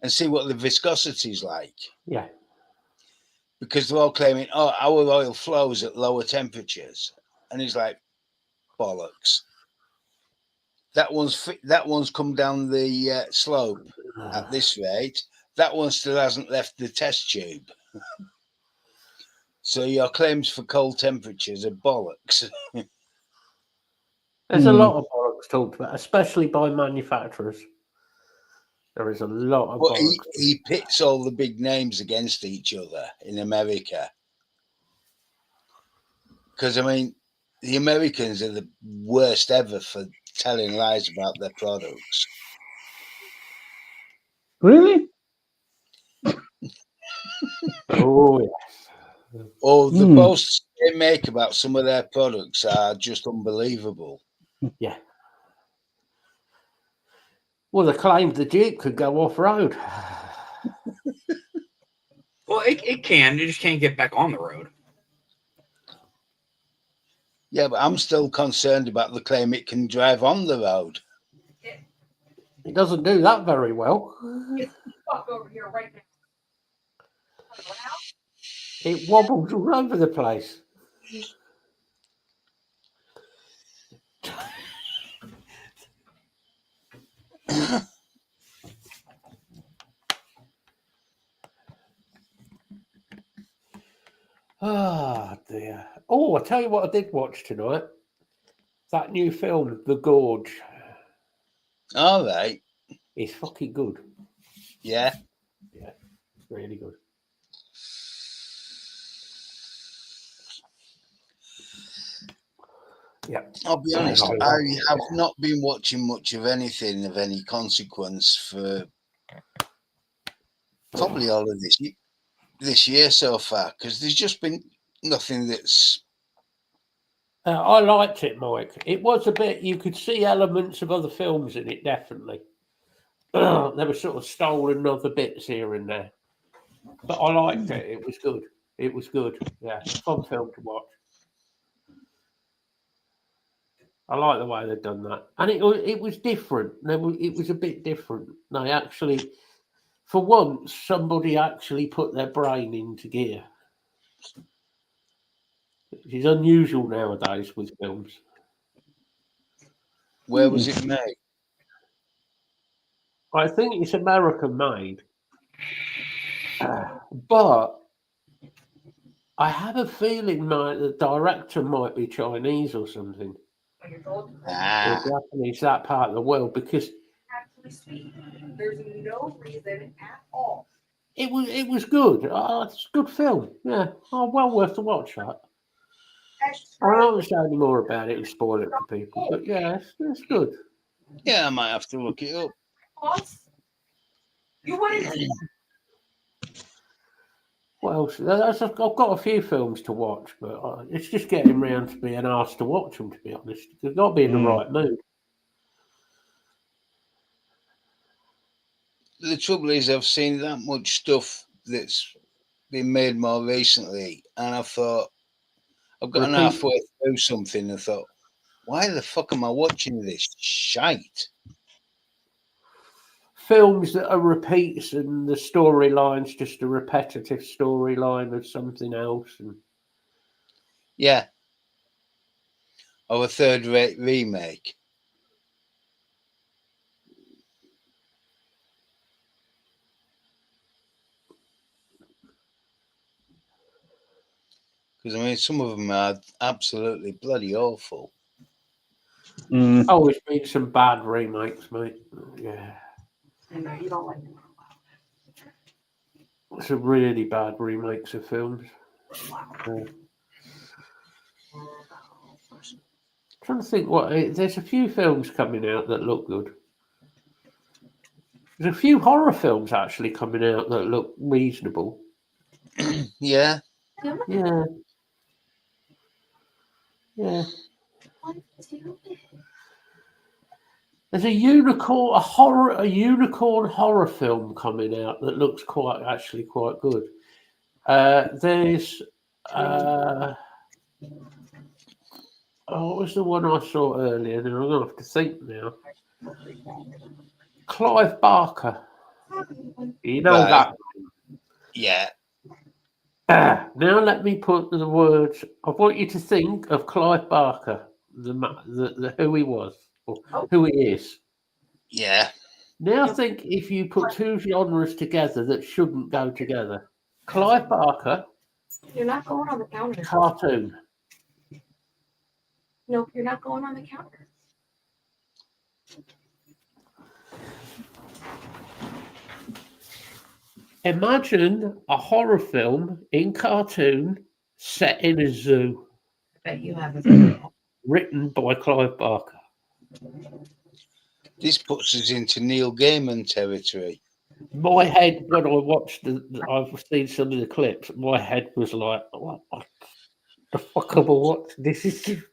and see what the viscosity is like. Yeah. Because they're all claiming, oh, our oil flows at lower temperatures. And he's like, bollocks. That one's come down the slope at this rate. That one still hasn't left the test tube. So your claims for cold temperatures are bollocks. There's a lot of bollocks talked about, especially by manufacturers. There is a lot of bollocks. He pits all the big names against each other in America. Because, I mean, the Americans are the worst ever for telling lies about their products. Really? Oh, yes. Oh, the boasts they make about some of their products are just unbelievable. Yeah. Well, they claimed the Jeep could go off-road. Well, it can. You just can't get back on the road. Yeah, but I'm still concerned about the claim it can drive on the road. It doesn't do that very well. Fuck over here right now. It wobbles all over the place. Ah, dear. Oh, I tell you what I did watch tonight. That new film, The Gorge. All right. It's fucking good. Yeah. Yeah, really good. Yeah. I'll be honest, I I like it. have not been watching much of anything of any consequence for probably all of this year so far, because there's just been nothing that's. I liked it, Mike. It was a bit, you could see elements of other films in it, definitely. They were sort of stolen other bits here and there. But I liked it. It was good. It was good. Yeah, fun film to watch. I like the way they've done that. And it was different. It was a bit different. They actually, for once, somebody actually put their brain into gear. Which is unusual nowadays with films. Where was it made? I think it's American made. But I have a feeling the director might be Chinese or something. Or Japanese, that part of the world, because Actually sweet. There's no reason at all. it was good. It's a good film. Yeah, well worth the watch. That. I don't say any more about it and spoil it for people, but yeah, it's good. Yeah, I might have to look it up. Plus, you wouldn't. Well, I've got a few films to watch, but it's just getting round to being asked to watch them. To be honest, you've got to be in the right mood. The trouble is, I've seen that much stuff that's been made more recently, and I thought I've gotten halfway through something and thought, why the fuck am I watching this shite? Films that are repeats and the storyline's just a repetitive storyline of something else. And yeah. Or a third-rate remake. Because, I mean, some of them are absolutely bloody awful. Oh, it's been some bad remakes, mate. Yeah. No, you don't like them. Some really bad remakes of films. Trying to think there's a few films coming out that look good. There's a few horror films actually coming out that look reasonable. Yeah. Yeah. There's a unicorn horror film coming out that looks quite good. There's what was the one I saw earlier? And I'm gonna have to think now. Clive Barker. You know that. Yeah. Now let me put the words. I want you to think of Clive Barker, the who he was, or who he is. Yeah. Now think if you put two genres together that shouldn't go together. Clive Barker. You're not going on the counter. Cartoon. Nope, you're not going on the counter. Imagine a horror film in cartoon set in a zoo. I bet you haven't. Written by Clive Barker. This puts us into Neil Gaiman territory. My head, when I watched I've seen some of the clips, my head was like, what the fuck am I watching? This is...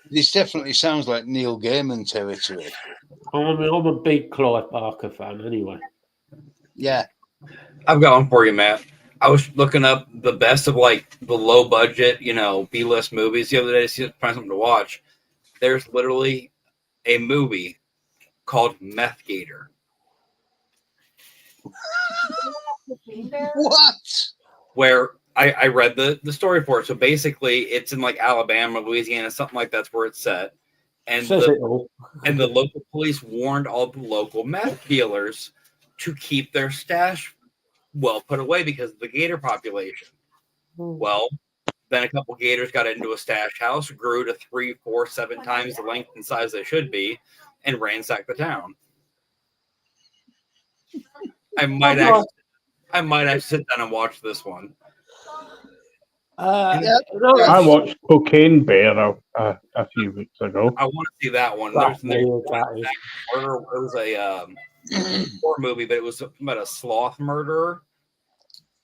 This definitely sounds like Neil Gaiman territory. I'm a big Clive Barker fan anyway. Yeah. I've got one for you, Matt. I was looking up the best of like the low budget, B-list movies the other day to find something to watch. There's literally a movie called Meth Gator. What? Where I read the story for it. So basically, it's in like Alabama, Louisiana, something like that's where it's set. And the local police warned all the local meth dealers to keep their stash well put away because of the gator population. Well, then a couple gators got into a stash house, grew to 3, 4, 7 times the length and size they should be, and ransacked the town. I might actually sit down and watch this one. I watched Cocaine Bear a few weeks ago. I want to see that one. That's There's weird, that is. murder. It was a horror movie, but it was about a sloth murderer.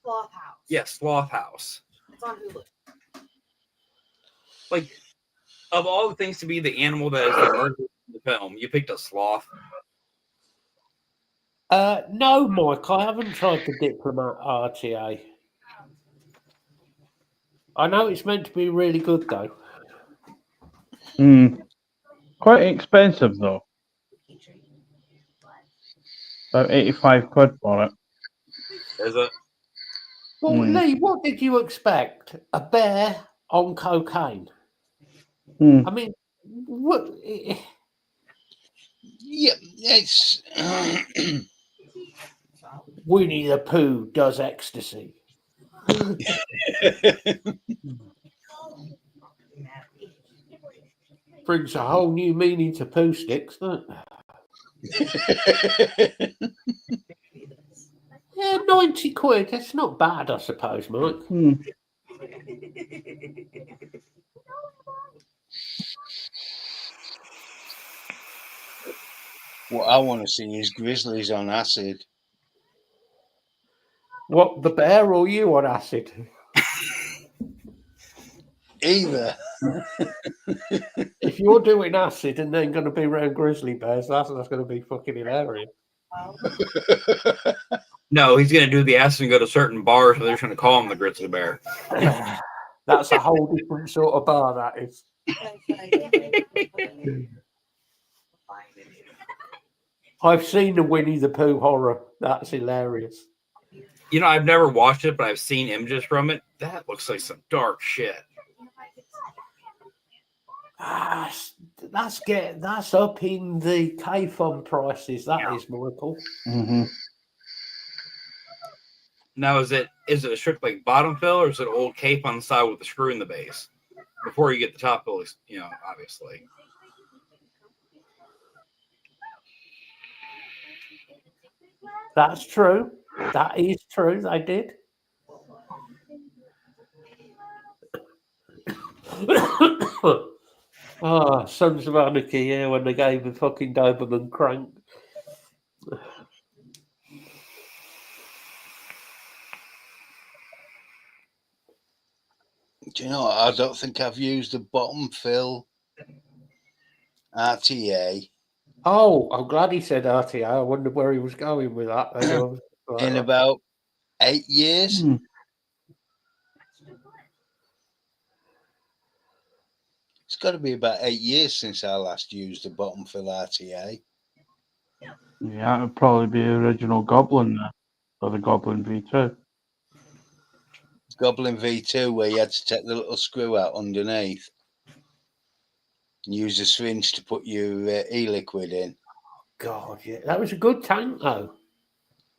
Sloth House. Yeah, Sloth House. It's on Hulu. Like, of all the things to be the animal that is the murderer in the film, you picked a sloth. No, Mike, I haven't tried the Diplomat RTA. I know it's meant to be really good, though. Quite expensive, though. About 85 quid for it. Is it? Well, Lee, what did you expect? A bear on cocaine? I mean, what? Yeah, it's Winnie the Pooh does ecstasy. Brings a whole new meaning to poo sticks, doesn't it? Yeah, 90 quid. That's not bad, I suppose, Mike. what I want to see is grizzlies on acid. What, the bear or you on acid? Either. If you're doing acid and then going to be around grizzly bears, that's going to be fucking hilarious. No, he's going to do the acid and go to certain bars, so they're just going to call him the grizzly bear. That's a whole different sort of bar, that is. I've seen the Winnie the Pooh horror. That's hilarious. You know, I've never watched it, but I've seen images from it. That looks like some dark shit. That's up in the K-Fund prices. That is, Michael. Now, is it a strict like bottom fill, or is it old cape on the side with the screw in the base before you get the top fill? You know, obviously. That's true. That is true. They did. Sons of Anarchy, yeah, when they gave the fucking Doberman crank. Do you know what? I don't think I've used a bottom fill RTA. Oh, I'm glad he said RTA. I wondered where he was going with that. In about 8 years. It's got to be about 8 years since I last used a bottom fill RTA. Yeah, it'd probably be original Goblin there, or the Goblin V2. Goblin V2, where you had to take the little screw out underneath and use a syringe to put your e-liquid in. God, yeah, that was a good tank, though.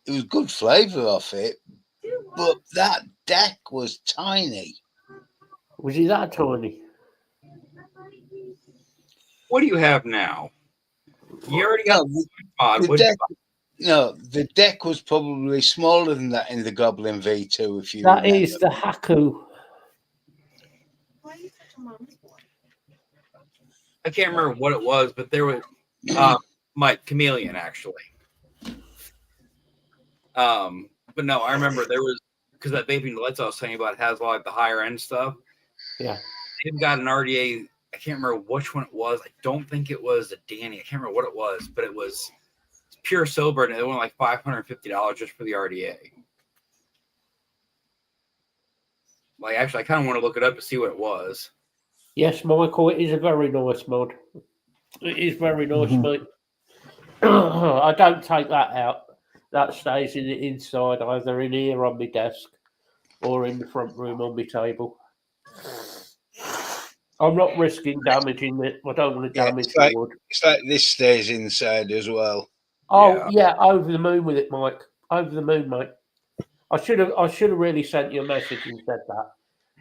It was good flavour off it, but that deck was tiny. Was he that tiny? What do you have now? You already got the deck was probably smaller than that in the Goblin V2. If you that is the Haku. I can't remember what it was, but there was Mike Chameleon actually. But no, I remember there was because that Vaping Lights I was saying about has a lot of the higher end stuff. Yeah, they've got an RDA. I can't remember which one it was. I don't think it was a Danny. I can't remember what it was, but it was pure sober, and it went like $550 just for the RDA. Like, actually, I kind of want to look it up to see what it was. Yes, Michael, it is a very nice mod. It is very nice, mate. I don't take that out. That stays in the inside, either in here on my desk or in the front room on my table. I'm not risking damaging it. I don't want to damage the wood. It's like this stays inside as well. Oh, yeah, over the moon with it, Mike. Over the moon, mate. I should have really sent you a message and said that.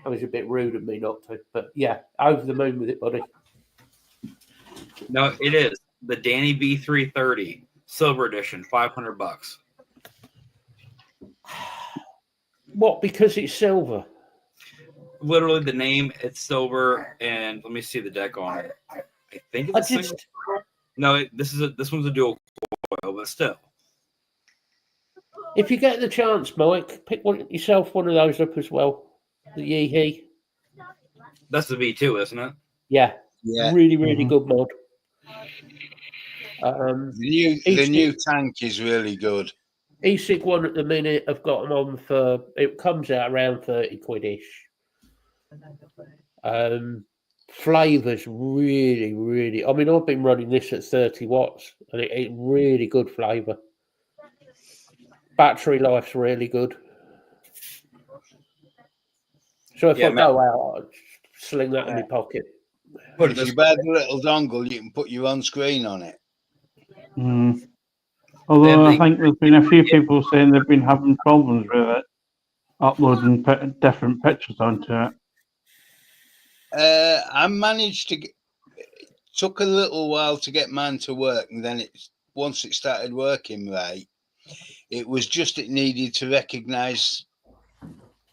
It was a bit rude of me not to, but yeah, over the moon with it, buddy. No, it is the Danny B330 Silver Edition, $500. What? Because it's silver. Literally, the name, it's silver, and let me see the deck on it. I think it's a single. No, this one's a dual coil, but still. If you get the chance, Mike, pick yourself one of those up as well. The Yeehee. That's the V2, isn't it? Yeah. Really, really good mod. The new tank is really good. E-Sig one at the minute, I've got them on for, it comes out around 30 quid-ish. Flavours really, really, I mean, I've been running this at 30 watts and it's really good flavour. Battery life's really good. So if I go out, I'll sling that in my pocket. If you buy the little dongle, you can put your own screen on it. Although I think there's been a few people saying they've been having problems with it, uploading different pictures onto it. I managed to took a little while to get mine to work, and then once it started working right, it was just it needed to recognise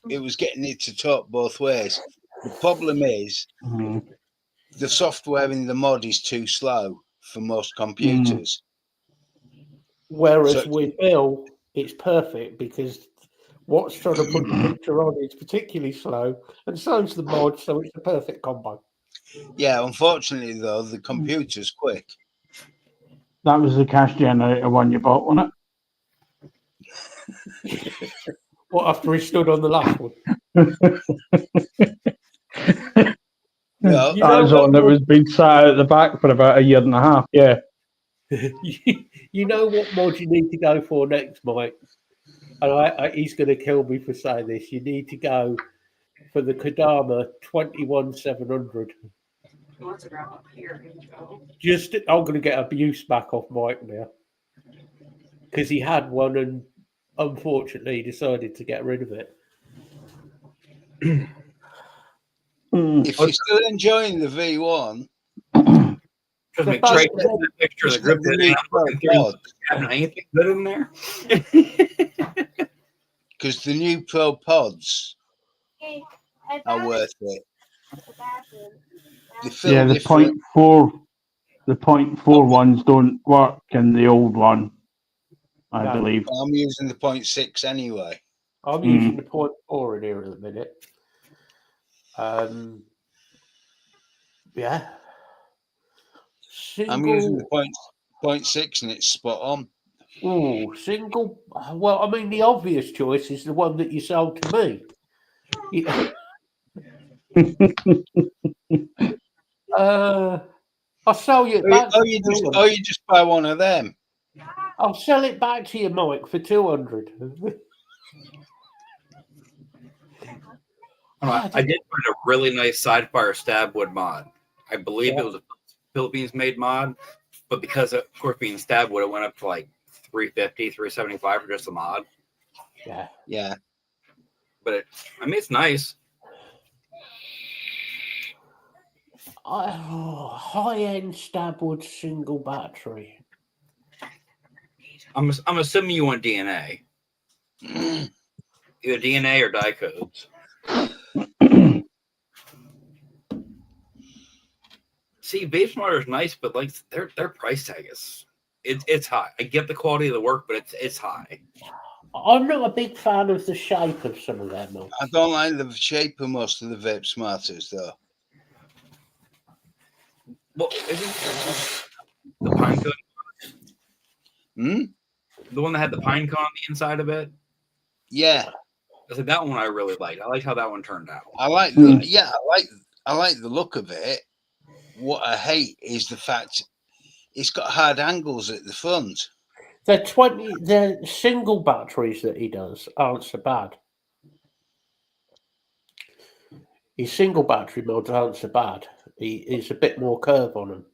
it was getting it to talk both ways. The problem is the software in the mod is too slow for most computers. Whereas with Bill, it's perfect because what's trying to put the picture on is particularly slow, and so's the mod, so it's a perfect combo. Yeah, unfortunately though, the computer's quick. That was the cash generator one you bought, wasn't it? What, after he stood on the last one? No, that was one that was been sat at the back for about a year and a half. Yeah. You know what mod you need to go for next, Mike? And he's going to kill me for saying this. You need to go for the Kodama 21700. I'm going to get abuse back off Mike now because he had one and unfortunately decided to get rid of it. If you're still enjoying the V1, just make sure the picture of the grip anything good in there. Because the new Pro Pods are worth it. Yeah, the the 0.4 ones don't work in the old one, I believe. I'm using the 0.6 anyway. I'm using the 0.4 in here at the minute. Yeah. I'm using the 0.6 and it's spot on. Oh, single. Well, I mean, the obvious choice is the one that you sold to me. I'll sell you back. You just buy one of them. I'll sell it back to you, Mike, for 200. I did find a really nice Sidefire Stabwood mod. I believe it was a Philippines-made mod, but because of course being Stabwood, it went up to like $350, $375 for just a mod. Yeah. But it's nice. High-end Stabwood single battery. I'm assuming you want DNA. Either DNA or die codes. See, VapeSmarter is nice, but like their price tag is it's high. I get the quality of the work, but it's high. I'm not a big fan of the shape of some of them. I don't like the shape of most of the VapeSmarters, though. Well, isn't the pine cone? The one that had the pine cone on the inside of it? Yeah. I said that one I really liked. I like how that one turned out. I like the look of it. What I hate is the fact it's got hard angles at the front. The single batteries that he does aren't so bad. His single battery mods aren't so bad. He's a bit more curve on them.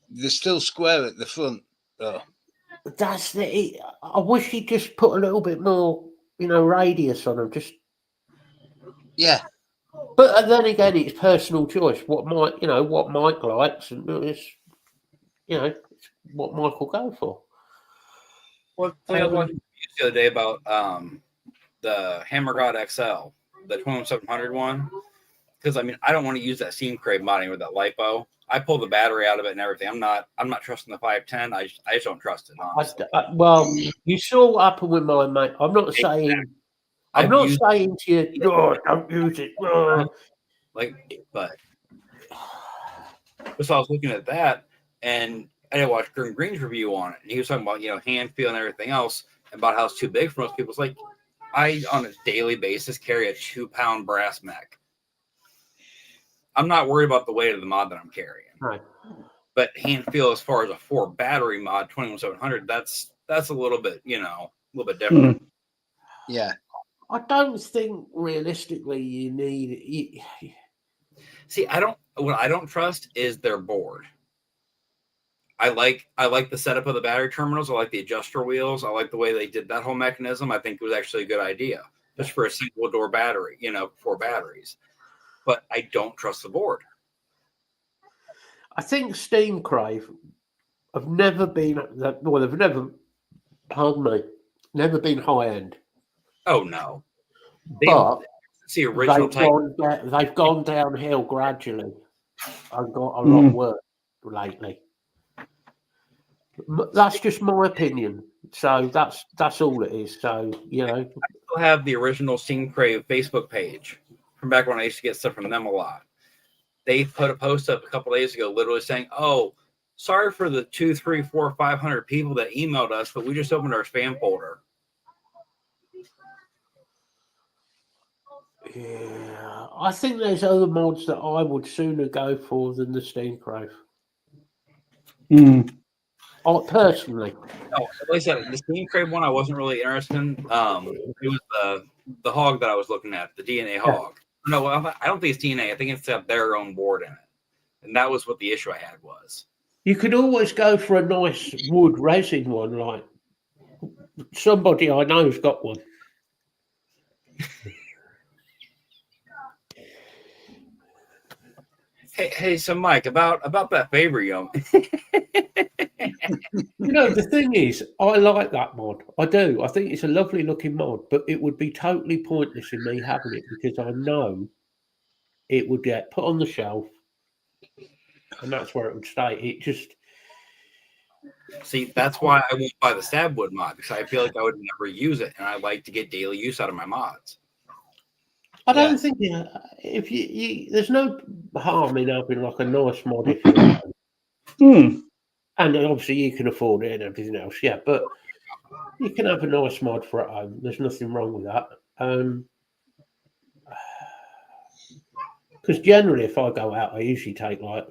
They're still square at the front, though. that's the. I wish he'd just put a little bit more, radius on them. Just, Yeah, but then again, it's personal choice. What Mike likes, and it's what Mike will go for. Well, I was watching the other day about the Hammer God XL, the 21700 one. Because I don't want to use that Steam Crave modding with that lipo. I pull the battery out of it and everything. I'm not trusting the 510. I just don't trust it. Honestly. Well, you saw what happened with my mate. I'm not saying. I'm not saying to you, don't use it. But so I was looking at that, and I did watch Grim Green's review on it, and he was talking about hand feel and everything else, about how it's too big for most people. It's like I, on a daily basis, carry a 2-pound brass mech. I'm not worried about the weight of the mod that I'm carrying. Right. But hand feel, as far as a 4 battery mod 21700, that's a little bit, a little bit different. Yeah. I don't think realistically you need. See, what I don't trust is their board. I like the setup of the battery terminals. I like the adjuster wheels. I like the way they did that whole mechanism. I think it was actually a good idea, just for a single door battery, 4 batteries. But I don't trust the board. I think Steam Crave have never been never been high end. Oh no, but the original they've gone downhill gradually and got a lot worse lately. That's just my opinion. So that's all it is. So I still have the original Steam Crave Facebook page from back when I used to get stuff from them a lot. They put a post up a couple days ago, literally saying, "Oh, sorry for the 2, 3, 4, 500 people that emailed us, but we just opened our spam folder." Yeah, I think there's other mods that I would sooner go for than the Steam Crave. Personally. No, like I said, the Steam Crave one I wasn't really interested in. It was the hog that I was looking at, the DNA hog. No, I don't think it's DNA. I think it's got their own board in it. And that was what the issue I had was. You could always go for a nice wood resin one, like somebody I know's got one. Hey, so Mike, about that favor, The thing is, I like that mod. I do. I think it's a lovely looking mod, but it would be totally pointless in me having it because I know it would get put on the shelf and that's where it would stay. It just... See, that's why I won't buy the Stabwood mod, because I feel like I would never use it, and I like to get daily use out of my mods. I don't think if you there's no harm in having like a nice mod if you and obviously you can afford it and everything else, but you can have a nice mod for at home. There's nothing wrong with that. Because generally, if I go out, I usually take like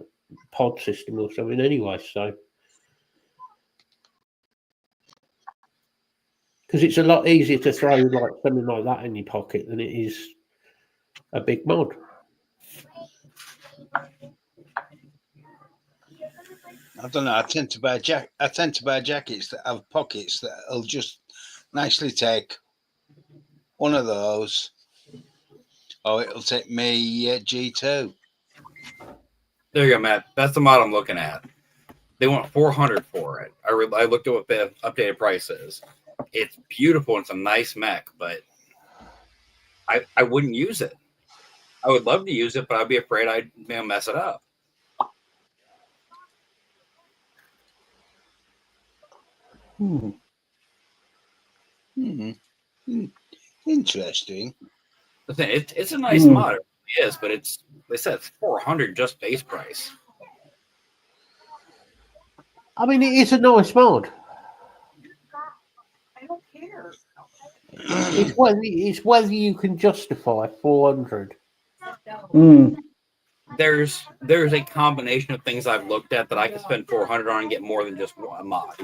pod system or something anyway. So because it's a lot easier to throw like something like that in your pocket than it is a big mod. I don't know. I tend to buy jackets that have pockets that'll just nicely take one of those, or it'll take me G2. There you go, Matt. That's the mod I'm looking at. They want $400 for it. I looked at what the updated price is. It's beautiful. It's a nice mech, but I wouldn't use it. I would love to use it, but I'd be afraid I'd mess it up. Interesting. It's a nice mod. It really is, but they said it's $400 just base price. I mean, it is a nice mod. I don't care. It's whether you can justify 400. There's a combination of things I've looked at that I could spend 400 on and get more than just one mod.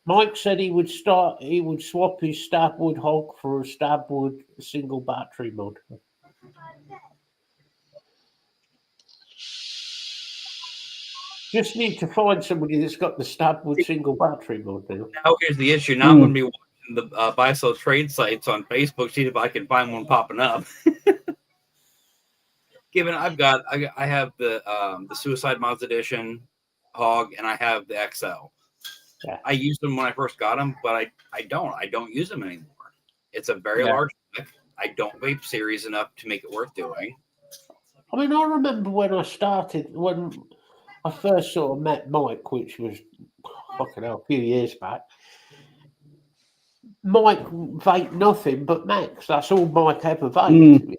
Mike said he would swap his Stabwood Hog for a Stabwood single battery mod. Just need to find somebody that's got the Stabwood single battery mod now. Now here's the issue. Now I'm going to be watching the buy sell trade sites on Facebook, see if I can find one popping up. Given I have the Suicide Mods Edition Hog, and I have the XL. Yeah. I used them when I first got them, but I don't use them anymore. It's a very Yeah. large deck. I don't vape series enough to make it worth doing. I mean, I remember when I first sort of met Mike, which was fucking hell, a few years back. Mike vaped nothing but Max. That's all Mike ever vaped.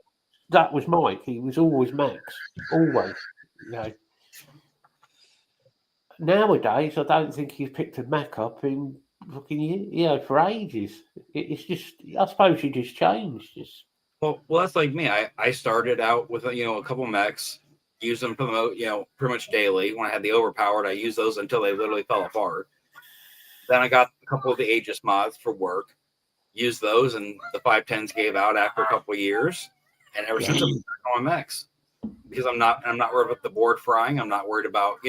That was Mike. He was always Max, always. You know. Nowadays, I don't think he's picked a Mac up in fucking for ages. It's just, I suppose he just changed. Well, that's like me. I started out with a couple mechs, used them for the pretty much daily. When I had the overpowered, I used those until they literally fell apart. Then I got a couple of the Aegis mods for work, used those, and the 510s gave out after a couple of years. And ever since I've been back on mechs, because I'm not worried about the board frying. I'm not worried about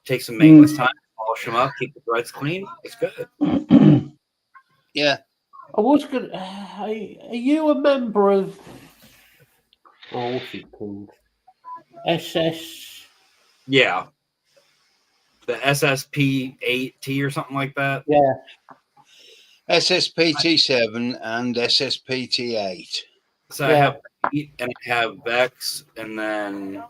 take some maintenance time, polish them up, keep the threads clean. It's good. Yeah. I was going to. Are you a member of. Oh, what's it called? SS. Yeah. The SSP8T or something like that. Yeah. SSPT7 and SSPT8. So I have Vex, and then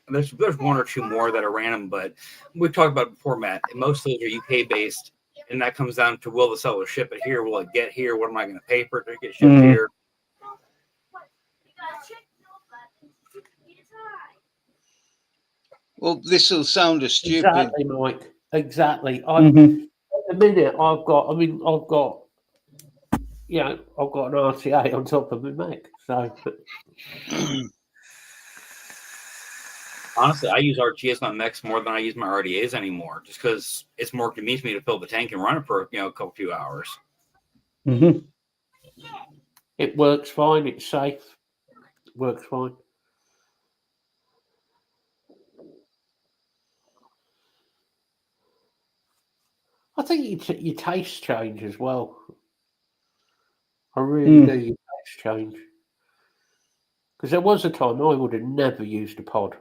there's one or two more that are random, but we've talked about it before, Matt. Most of those are UK based, and that comes down to will the seller ship it here? Will it get here? What am I going to pay for it to get shipped here? Well, this will sound stupid. Exactly, Mike. Exactly. At the minute, I've got an RTA on top of my Mac. So, honestly, I use RTAs on mechs more than I use my RDAs anymore, just because it's more convenient for me to fill the tank and run it for a few hours. It works fine. It's safe. It works fine. I think your taste change as well. I really do. Your taste change. Because there was a time I would have never used a pod.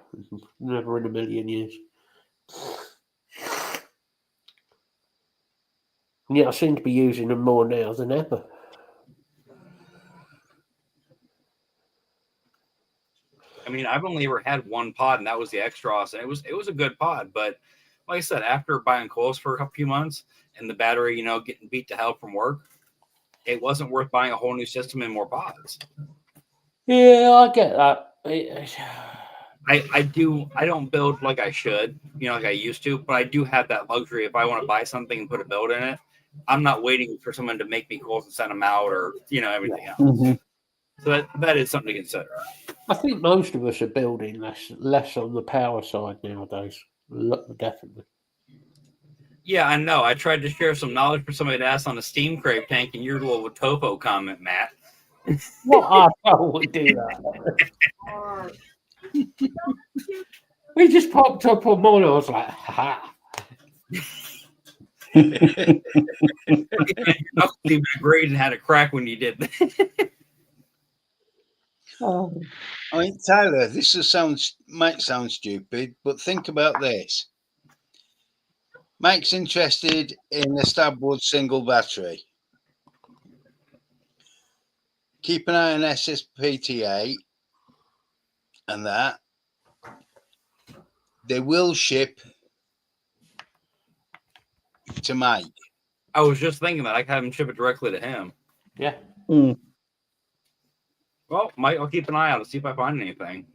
Never in a million years. And yet I seem to be using them more now than ever. I mean, I've only ever had one pod, and that was the Extros, and it was a good pod. But like I said, after buying coils for a few months and the battery, getting beat to hell from work, it wasn't worth buying a whole new system and more pods. Yeah, I get that. I don't build like I should, like I used to, but I do have that luxury. If I want to buy something and put a build in it, I'm not waiting for someone to make me coils and send them out or everything else. So that is something to consider. I think most of us are building less on the power side nowadays. Definitely. Yeah, I know. I tried to share some knowledge for somebody to ask on the Steam Crave tank, and your little topo comment, Matt. What asshole would do that? We just popped up on mine. I was like, ha. Your knuckles even agreed and had a crack when you did that. I mean, Tyler, this might sound stupid, but think about this. Mike's interested in a Stabwood single battery. Keep an eye on SSPT8 and that. They will ship to Mike. I was just thinking that I could have him ship it directly to him. Yeah. Well, Mike, I'll keep an eye out to see if I find anything.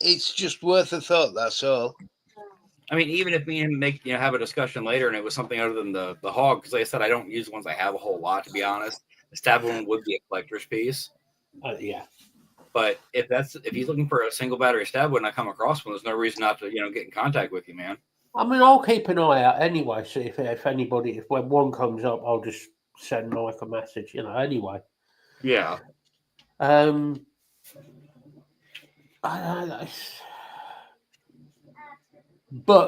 It's just worth a thought, that's all. I mean, even if me and him have a discussion later and it was something other than the hog, because like I said, I don't use ones I have a whole lot, to be honest. The stab one would be a collector's piece. Yeah. But if he's looking for a single battery stab when I come across one, there's no reason not to get in contact with you, man. I mean, I'll keep an eye out anyway. See if anybody, when one comes up, I'll just send Mike a message. Anyway. Yeah. But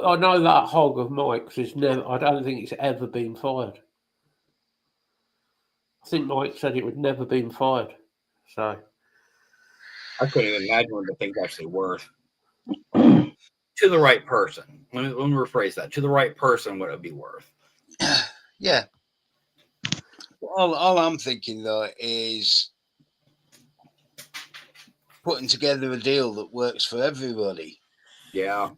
I know that hog of Mike's is never. I don't think it's ever been fired. I think Mike said it would never been fired. So I couldn't even imagine what the thing's actually worth. To the right person. Let me rephrase that. To the right person, what it would be worth. Yeah. All I'm thinking though is putting together a deal that works for everybody. Yeah.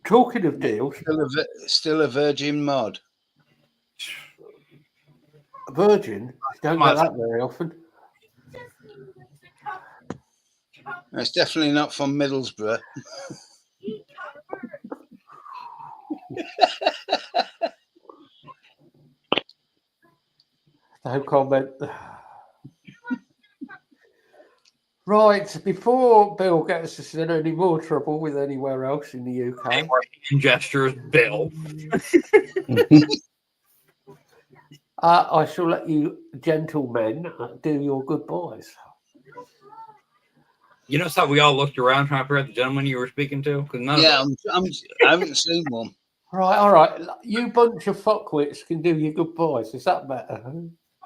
talking of deals, Still a virgin mod. Virgin, don't get that very often. It's definitely not from Middlesbrough. No comment. Right, before Bill gets us in any more trouble with anywhere else in the UK. Any more hand gestures, Bill. I shall let you gentlemen do your goodbyes. You notice how we all looked around trying to figure out the gentleman you were speaking to? Yeah, I haven't seen one. Right, all right. You bunch of fuckwits can do your goodbyes. Is that better?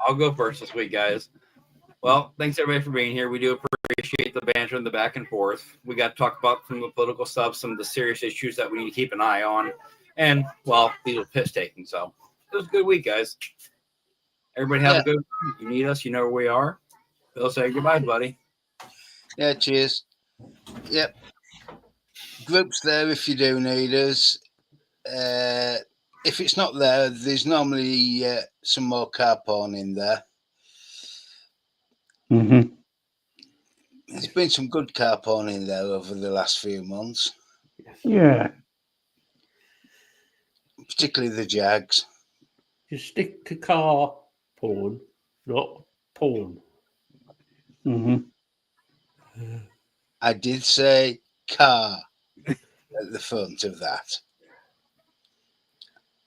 I'll go first this week, guys. Well, thanks everybody for being here. We do appreciate the banter and the back and forth. We got to talk about some of the political stuff, some of the serious issues that we need to keep an eye on, and, well, these are piss taking. So it was a good week, guys. Everybody have a good one. If you need us, you know where we are. Bill, say goodbye, buddy. Yeah, cheers. Yep. Group's there if you do need us. If it's not there, there's normally some more car porn in there. Mm-hmm. There's been some good car porn in there over the last few months. Yeah. Particularly the Jags. Just stick to car porn, not porn. Mm-hmm. I did say car at the front of that.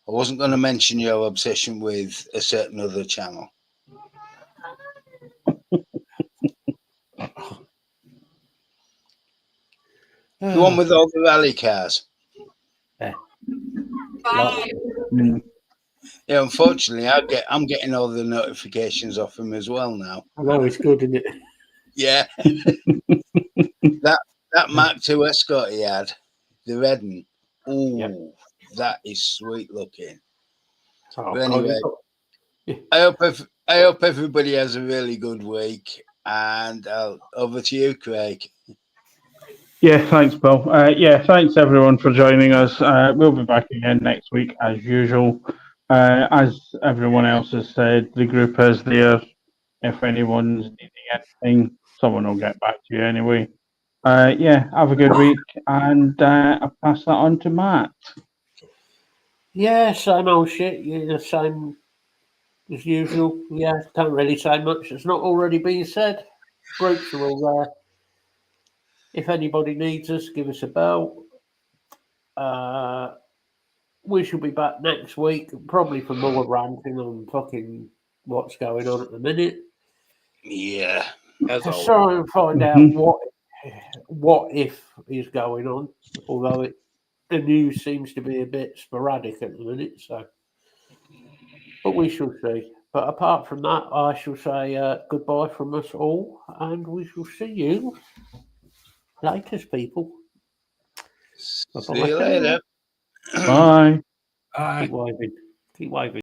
I wasn't going to mention your obsession with a certain other channel. The one with all the rally cars. Yeah. Bye. Yeah, unfortunately, I'm getting all the notifications off him as well now. I know it's good, isn't it? Yeah. that Mark II Escort he had, the red one. Oh, that is sweet looking. Oh, but anyway, I hope everybody has a really good week, and over to you, Craig. Yeah, thanks, Bill. Yeah, thanks everyone for joining us. We'll be back again next week as usual. As everyone else has said, the group is there. If anyone's needing anything, someone will get back to you anyway. Yeah, have a good week, and I'll pass that on to Matt. Yeah, same old shit. Yeah, same as usual. Yeah, can't really say much that's not already been said. Groups are all there. If anybody needs us, give us a bell. We shall be back next week, probably for more ranting on fucking what's going on at the minute. Yeah. Let's try and find out what if is going on, although the news seems to be a bit sporadic at the minute. So, but we shall see. But apart from that, I shall say goodbye from us all, and we shall see you later, people. See you later. Bye. Keep waving. Keep waving.